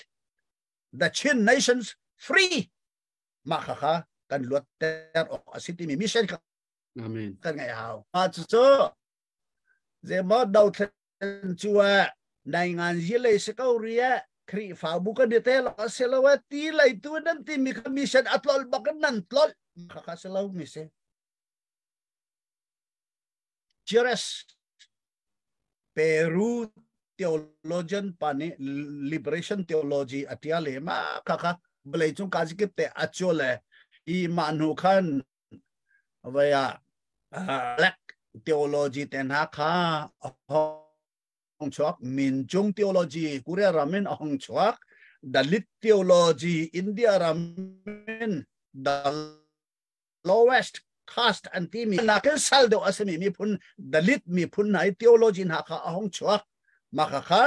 the Chin nations free มาค่ะกันลวดแต่ออกสิที่มีมิชชั่นกันไงอาหาวมาจู่เจ้ามาดาวเทนจัวในงานยี่เลยสกาวเรียครีฟาบุกันเดเตลก็เสลาวตีไลตัวนั้นที่มีคำมิชชั่นอัตลอลบักนั้นตลอดข้าเสลาวมิเซเจเรสเปรูเทโอโลจีนปานีลิเบเรชันเทโอโลจีอัตยาเลมาข้าเบลจุงการจิกเตอัจฉริยะอีมานุขันเวียเล็กเทโอโลจีเตนฮักข้าองชวกมินจุงเทโอโลจีกุเรรามินองชวกดัลลิตเทโอโลจีอินเดียรามินดัล lowest caste อันที่มีนักสัลโดอาสมีพุนดัลลิตมีพุนไหนเทโอโลจีนักองชวกมาค่ะ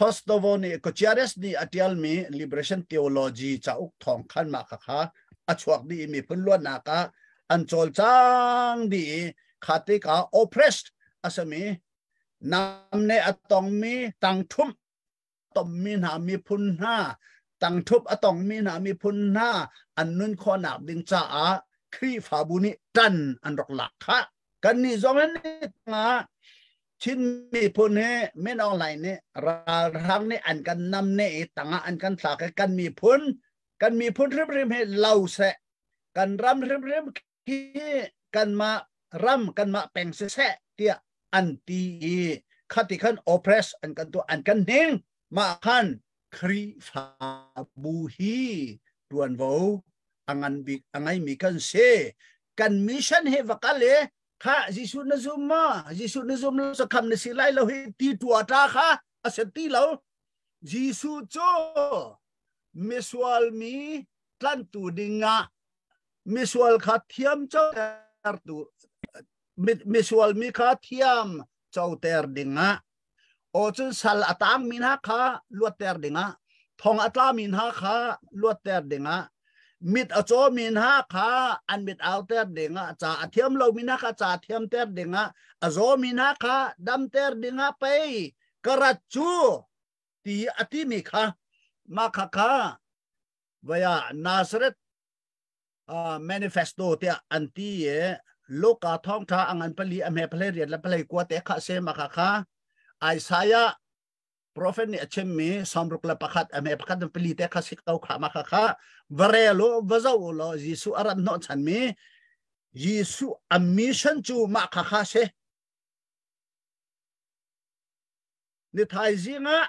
ฮอสโตโวนี่ก็เจเรสนี่อัตยัลมี liberation theology จะอุกทองขันมาค่ะอัชวกดีมีพุนล้วนนักอันโจลจังดีขัดที่กา oppressed อาสมีนำในอตองมีตังทุมตอมมีนามีพุนหน้าตังทุบอตองมีนามีพุนหน้าอันนุนขอนับดิงจ้าครีฟาบุนิตันอันรักหลักค่ะกันนี่จอมันนี่ชินมีพุนเฮไม่นอไหลเนี่ยราทังเนี่ยอันกันนำเนี่ยต่างอันกันสากกันมีพุนริมให้เล่าเสะกันรำริมขี้กันมารำกันมาแป่งเสะเตียอันตีขัดที่ขัน oppress อันกันตัวอันกันเฮงมาขันครีฟาบูฮีดวนโวอังไงมีกันเสกันมิชชั่นเฮวกันเลยข้าจิสุนซุมมาสักคำในสิไลเราให้ตีตัวตาค่ะอาศัยตีเราจิสุโจมิสวาลมีตันตูดิงะมิสวาลขัดเทียมเจ้าตัวมิสวาลมีขัดเทียมเจ้าเตอร์ดิงะโอจุนสัลอัตามมินะค่ะลวดเตอร์ดิงะทองอัตลามินะค่ะลวดเตอร์ดิงะมิดอโจมินฮะค่ะอันมิดเอาเตอร์ดิงะจ่าเทียมเรามินะค่ะจ่าเทียมเตอร์ดิงะอโจมินะค่ะดัมเตอร์ดิงะไปกระจูตีอติมิค่ะมาค่ะวายนาซาเรตmanifesto เตียอันที่โลกาท่องท่าอังอันพลีอเมพลีเรียนและพลีกัวเตะข้าเซมาค่ะไอซายาProphet ni achem mi samruk la pakhat ame pakhat na pelite khasik tau kha ma kha varelo vazau lo Jesu arat no chan mi Jesu a mission chu ma kha se ni thai zinga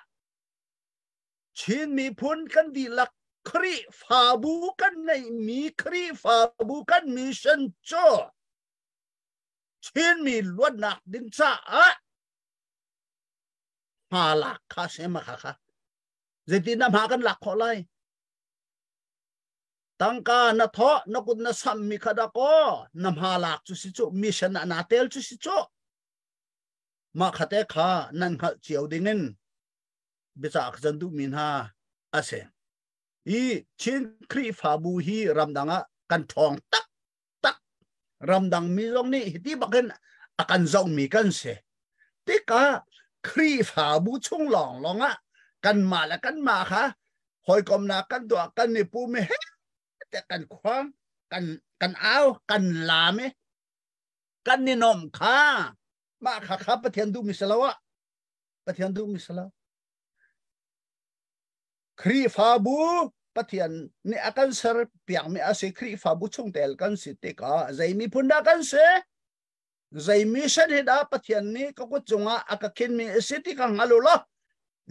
chin mi phun kan di lak khri fa bu kan nei mi khri fa bu kan mission cho chin mi luat nak din cha aหาหลักข้าเสมาค่ะเจตินำหากันหลักขอไล่ตั้งการนัทะนักุนนัสัมมิขดาก็นำหาหลักจุสิจุมิชนะนาเตลจุสิจุมาขัดเตข้านั่นขัดเจียวดิ่งบิจากจันดุมินหาอาเซอีชินครีฟาบูฮีรำดังกันทองตักรำดังมีตรงนี้ที่บักกันอากันจงมีกันเสติกาครีฟาบูช่งหลองกันมาแล้วกันมาค่ะคอยกลมนากันตัวกันในปูไม่เห็นแต่กันคว้างกันเอากันลาไหมกันนี่นมค่ะมาค่ะประเทศดูมิสลาวะประเทศดูมิสลาวครีฟาบูประเทศนี่อากันเสร์เปียงไม่อาศัยครีฟาบูช่งเตลกันสิติกาใจมีพุนดากันเสใจมิชชั่นเฮดาปะเทียนนี้ก็จงอากักินมีสิทธิกังฮัลโหล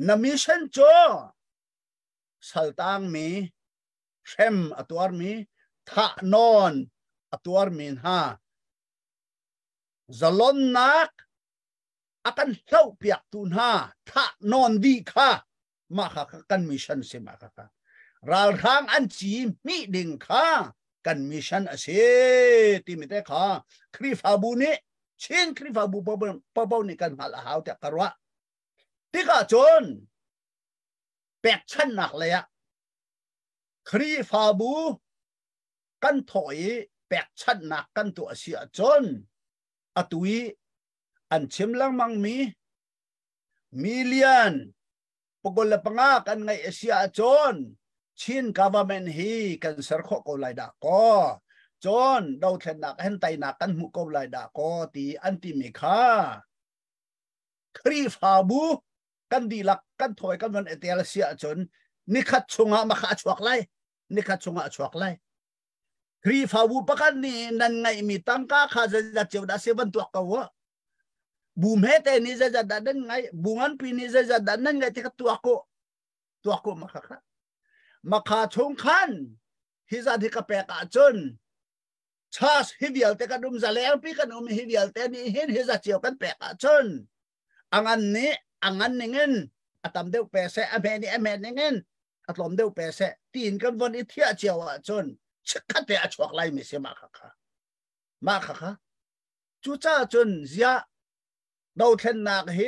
นามิชชั่นโจสัลตังมีเชมอตัวมีท่านอนอตัวมีฮะจะล้นนักอากันเล่าเปียกตุนฮะท่านอนดีค่ะมาค่ะกันมิชชั่นเสมาค่ะเราทางอันจีมีดิ่งค่ะ กันมิชชั่นสิที่มีแต่ข้าครีฟาบูนี้ชินครีฟาบูปะปนี่กันมาละหาวแต่กระวะที่ก็จนแปกชั้นหนักเลยอะครีฟาบูกันถอยแปกชั้นหนักกันตัวเสียจนอตุยอันชิมลังมังมีมิเลียนปกลปังอากันไงเอเชียจนชิน government ฮีกันเสร์ขโกไลดาก็จนดาวเทนนักเห็นไตนักกันมุกไลดาก็ตีอันติมิคาครีฟาบูกันดีลักกันถอยกันวันเอเตลเซียจนนิคัดชงะมาขาชวกไลนิคัดชงะชวกไลครีฟาบูปะกันนี่นั่นไงมีตั้งก้าขาจะเจียวดาเซวันตัวกวะบูมเฮเตนี่จะดันไงบูงันปีนี่จะดันนั่นไงที่ตัวกูมาขาชงคันฮิซาที่กระเปกจนชาสฮิเดียลแต่กันดุมจะแล้วพี่กันฮิเดียลแต่นี่เห็นฮิซาเจียวกันเปกจนอังอันนี้เงินอัตมเดียวเปเสอเมนี่เงินอัตลมเดียวเปเสตีนกันวันอีเทียเจียวจนชิคกี้พายชวกไล่ไม่เสียมาค่ะจู่จ้าจนเสียดาวเทนนักเฮ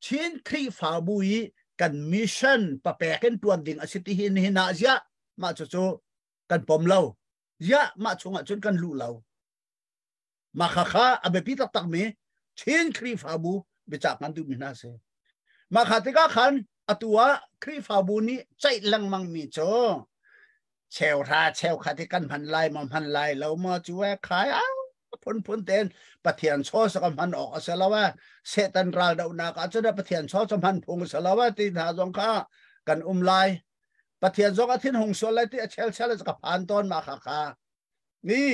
ชินครีฟาบุยกันมิชชั่นปะแปะกันตัวดิ่งอสิติหินนาเสียมาจู่กันปมเล่าเสียมาชงจนกันลู่เล่ามาค่ะอเบปิตักมีชินครีฟาบุไปจากกันดูมินาเสมาขาติกาขันอตัวครีฟาบุนี้ใจลังมังมีโจเชลราเชลขาติกันพันไลมันพันไลเรามาจู่ขายพ้นเต็นปะเทียนโชสกัมพันออกเสลาวะเซตันราดาวนาก็จะได้ปะเทียนโชสัมพันพงเสลาวะที่ทาจงข้ากันไลปะเทียนจงอาทิตย์หงสวนไลที่เชลจะกับพันต้นมาค่ะนี่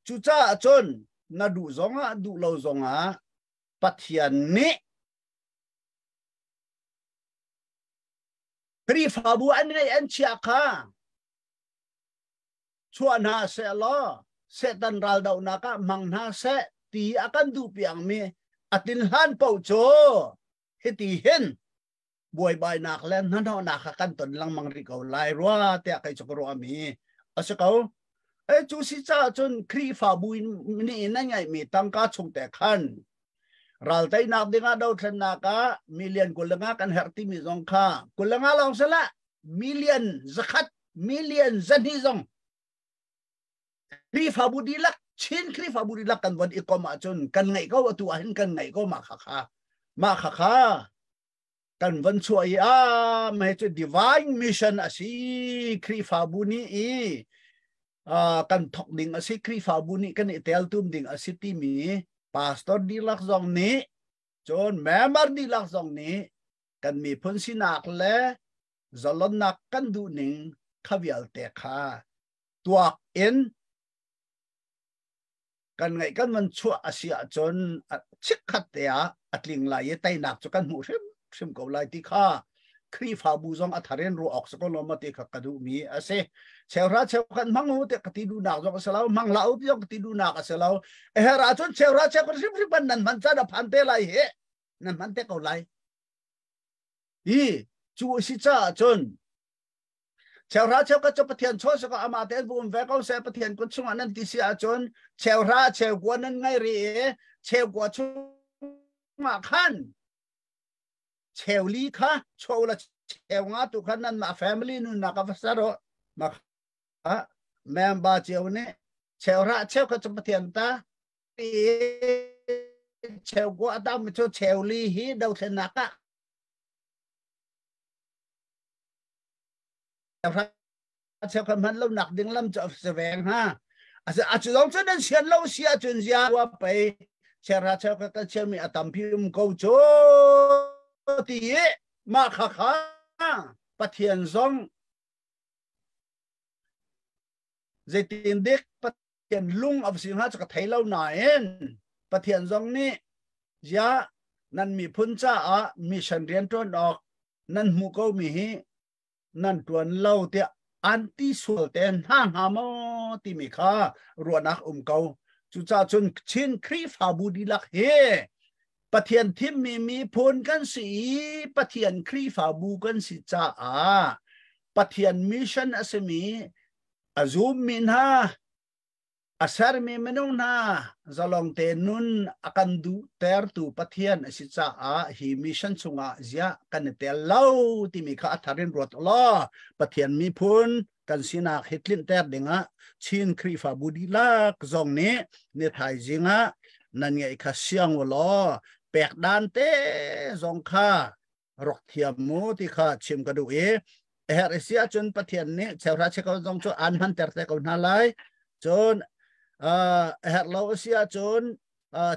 จู่จ้าจนนาดูจงดูเราจงปะเทียนนี้ครีฟาบัวอันนี้อันเชียค่ะชวนหาเสลอเซตันรัลดาวนักมังนาเซตีอากันดูเปียงมีอตินฮันเป่าโจเฮตีเห็นบวยใบนักเล่นนั่นเอานักกันตนลังมังริกเอาไล่รัวเตะใครจะกรัวมีอาศัยเขาจูสิจ้าจนครีฟาบุยนี่นั่นไงมีตั้งก้าชงแต่ขันรัลไตนักดิ่งดาวเทนนักมิเลียนกุลงากันเฮติมิซงค่ากุลงาลองเสละมิเลียนสกัดมิเลียนจันฮิซงครีฟาบูดีลักชินครีฟาบูดีลักกันวันอีกมาจนกันไงก็ว่าตัวเห็นกันไงก็มาค่ะกันวันช่วยไม่ใช่ divine mission สิครีฟาบูนี้กันทอกดิ่งสิครีฟาบูนี้กันเตลตุมดิ่งสิที่มีพาสตอร์ดีลักซองนี้จนแม่มาดีลักซองนี้กันมีพ้นสินักและจลนนักกันดูหนึ่งขวิลเตค่ะตัวเอ็นกันไงกันมันชั่วอาเซียจนชิคขัดเตียอัดลิงไหลไตหนักจนกันหูชิมกับไหลที่ข้าครีฟาบูซองอัฐเรนรูออกสกุลมาติขกดูมีอาเซเชลราเชลกันมังหูเตกติดูหนักจงเสลามังลาวที่จงติดูหนักเสลาราจนเชลราเชลกันริบบันนั่นมันจะดับพันเตไหลนั่นมันเตกับไหลจูสิจ้าจนเชลราเชลก็จะปะเทียนโชสก็อามาเตนบุมเวก็เสปะเทียนกุศลนั้นติเสียจนเชลราเชลกวนนั้นไงรีเชลกวนชุมาขันเชลลีค่ะโชว์ละเชลงาตุขันนั้นมาแฟมิลี่นู่นนักภาษาโรมาแม่บาเจียวเนี่ยเชลราเชลก็จะปะเทียนตาเชลกวนตามโชเชลลีฮีดาวเทนักเชลกันมันเราหนักดึงลำจะแสวงอาจจะต้องจะนั่นเชียนเราเสียจนเสียว่าไปเชลราเชลกันเชลมีอัตมพิมพ์กูโจตีมาค่ะปะเทียนซองเจตินเด็กปะเทียนลุงอับสิงหาจะกระไทยเราหน่อยปะเทียนซองนี่ยานั่นมีพุ่นจ้ามีฉันเรียนต้นออกนั่นมูก็มีนั่นตัวเล่าเตะอันที่สุดเต็นห้างหามอที่มีค่ารวนักเกาจุจ้าจนชินครีฟาบูดีลักเฮปะเทียนทิมมีพลกันสีปะเทียนครีฟาบูกันสิจ้าปะเทียนมิชชั่นอสมี azum min ha asar mi menung na zalong te nun akan du ter tu pathian asicha a hi mission chunga zia kan tel lau ti mi kha atharin rot lo pathian mi phun kan sina hitlin ter dinga chin khri fa budi lak zong ne ne thai jinga nan ngai kha siang lo pek dan te zong kha rok thiam mu ti kha chim ka du e her sia chun pathian ne chawra che ko zong chu an han ter te ko na lai chun hạt lâu xia chốn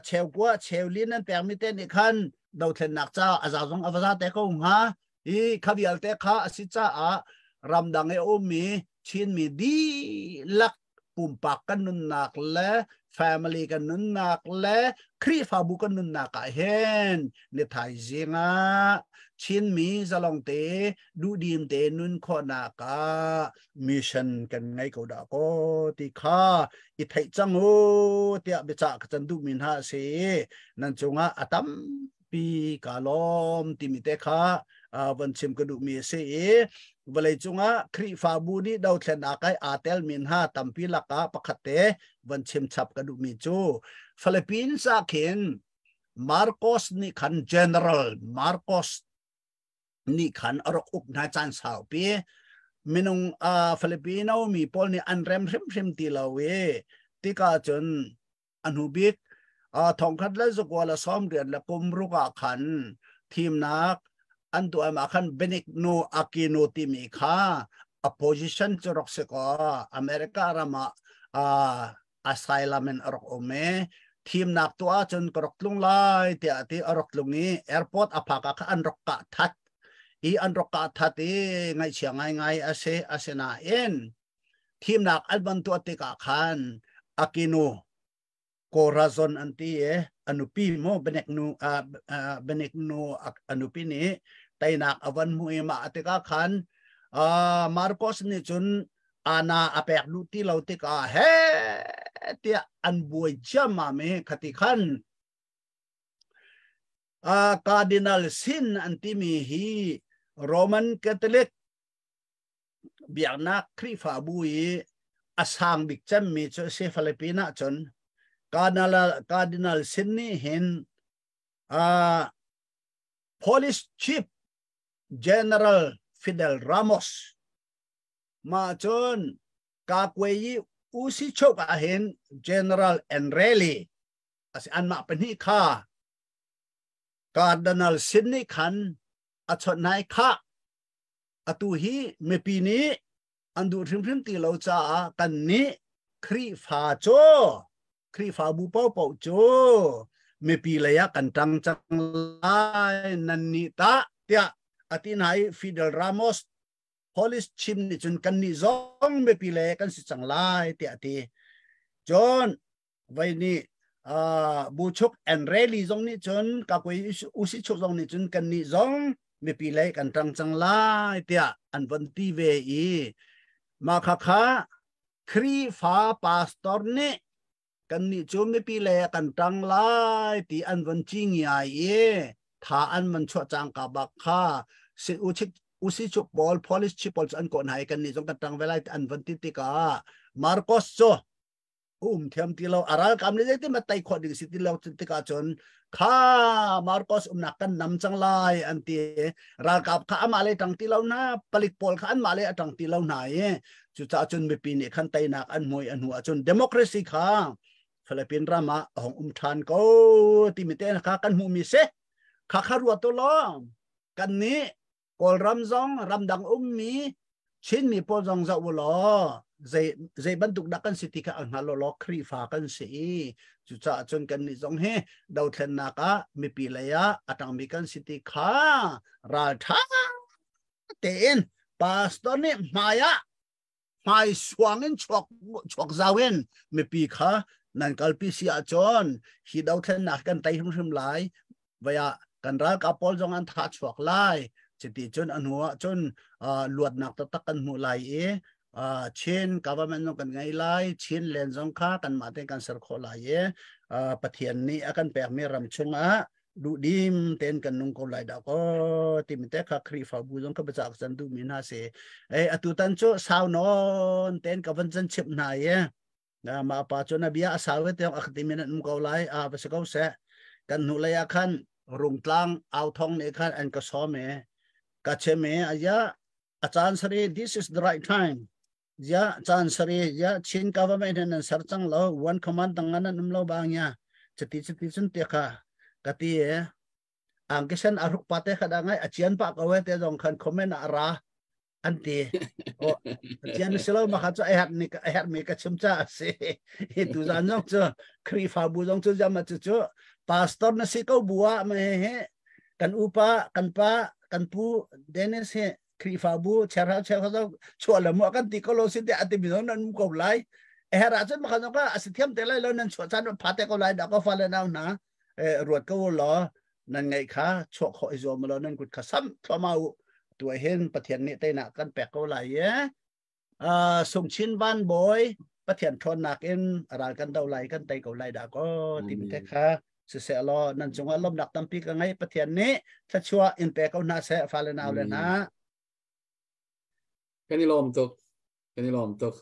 treo qua treo liên anh bèn mi tên đi khăn đầu tiên nạc cha à giáo giống à tế công ha ý khá bial tế khá xí cha à ram đằng ấy ôm mi chín mi đi lắc bùm bạc cái nun nạc lẽ family cái nun nạc lẽ khri pha bu cái nun nạc cái hen nè thải riêng à chín mi ra lòng tế đu điềm tế nun khó nạc à mission cái ngay cầu đã có thì khá ít thấy chăng ô tiệp bị chạ cái chân du mình ha sẽ nên chúng à atam pi cả lom tìm tế khá vẫn chìm cái đủ mi sẽ vậy là chúng à khri pha bu đi đầu tiên là cái atel mình ha tam pi là cả bắc tế vẫn chìm chập cái đủ mi chú Philippines à khiến Marcos ni khăn general Marcos ni khăn ở úc na chan sao pi minung Filipino mi pol ni anrem rem ti lawe tika chun anubik thong khat la zokwala som rian la kumru ka khan thim nak an tu ama khan Benigno Aquino ti mi kha opposition churok se ko America rama asylum en arok ome thim nak tu a chun korok tlung lai ti ati arok lungi airport aphaka kha an rok ka that i an rok ka thati ngai chiang ngai ase na en thim nak alban tu atika khan Aquino Corazon anti anupi mo Benigno anupi ni tainak avan mu ma atika khan Marcos ni chun ana apek luti lautika he tia an buai jama me khati khan Cardinal Sin anti mi hi Roman Catholic biakna khri fa bui asang bik cham mi cho se Filipina chon Cardinal Sin ni hin Police Chief General Fidel Ramos ma chon ka kwei usi chok ahin General Enreli as an ma pani kha Cardinal Sin ni khan achot nai kha atu hi mepi ni andu thrim ti lo cha kan ni khri pha cho khri pha bu pau cho mepi la ya kan tang chang lai nan ni ta tia atin hai Fidel Ramos Police Chief ni chun kan ni zong mepi le kan si chang lai tia ti John vai ni bu chok and rally zong ni chun ka koi usi chok zong ni chun kan ni zong me pi lai kan tang chang lai tia an van ti ve i ma kha kha khri fa pastor ni kan ni chu me pi lai kan tang lai ti an van ching ya ye tha an man chho chang ka ba kha si usi chok ball police chief an ko nai kan ni zong kan tang velai an van ti ka Marcos cho thiam ti lo aral kam le te matai kho ding sit lo ti ka chon kha Marcos nak kan nam chang lai an ti ral kap kha ma le tang ti lo na palik pol kha an ma le atang ti lo na ye chu cha chun me pi ni khan tai nak an moi an hu chun democracy kha Philippine rama hong than ko ti mi te kha kan hu mi se kha ruwa to lo kan ni kol ram zong ram dang mi chin mi pol zong za lo zai banduk dakan siti ka ang halolo khri fa kan si chu cha chun kan ni zong he dau thlen na ka mi pilaya atang mi kan siti kha ra tha ten pastor ni maya mai swangin chok zawen mi pi kha nan kalpi si a chon hi dau thlen na kan tai hum lai vaya kan ra ka pol zong an tha chok lai chiti chun anua chun luat nak ta kan mu lai chen government no kan ngai lai chen len zong kha kan ma te kan sar kho lai pathian ni akan pek mi ram chunga ดูดีมเต้นกันนุ่งก็ไล่ดาวก็ที่มันแต่ข้าครีฟ้าบูจงก็ไปจากสันดูมินหาเสอตุตันโจสาวนอนเต้นกับวันจันทร์ชิบนายนะมาป่าจนนบีอาสาวเตียงอักติมินันมุกเอาไล่ไปสกาวเสกันนุเลยคันรุงตลังเอาทองเนี่ยคันอันก็ซ้อมกัจเชมอายะอาจารย์สรี this is the right time ยะอาจารย์สรียะชินกาวไม่เห็นนั่นสัรจังเราวันคอมันตั้งนั้นนุ่มเราบางยาจติจุนเตียค่ะกติang kisan aruk pate kadangay acian pa kawe te dong kan komen ara anti o acian silo makatso ehat mi ka chumcha se itu zanong cho kri fa bu dong cho jama cho pastor na si ko bua me he kan upa kan pa kan pu denes he kri fa bu chara chara cho la mo kan ti ko lo si te ati bi nan ko lai ehat a chen makatso ka asithiam te lai lo nan cho chan pate ko lai da ko fa le na na ruột ko loนั่นไงคะช่วงขออิโซมาแล้วนั่นกุดขซ้ำทั่วมาตัวเห็นประเทศนี้เตนักกันแปลกเขาไหลส่งชิ้นบ้านบอยประเทศทนนักเอ็นอะไรกันเดาไหลกันไตเขาไหลด่าก็ติมเตค่ะเสียรอนั่นจงว่าลมหนักตั้มปีกันไงประเทศนี้ถ้าชัวอินแปลเขาหน้าเสียฟ้าเลยนาวเลยนะแค่นี้ลมตก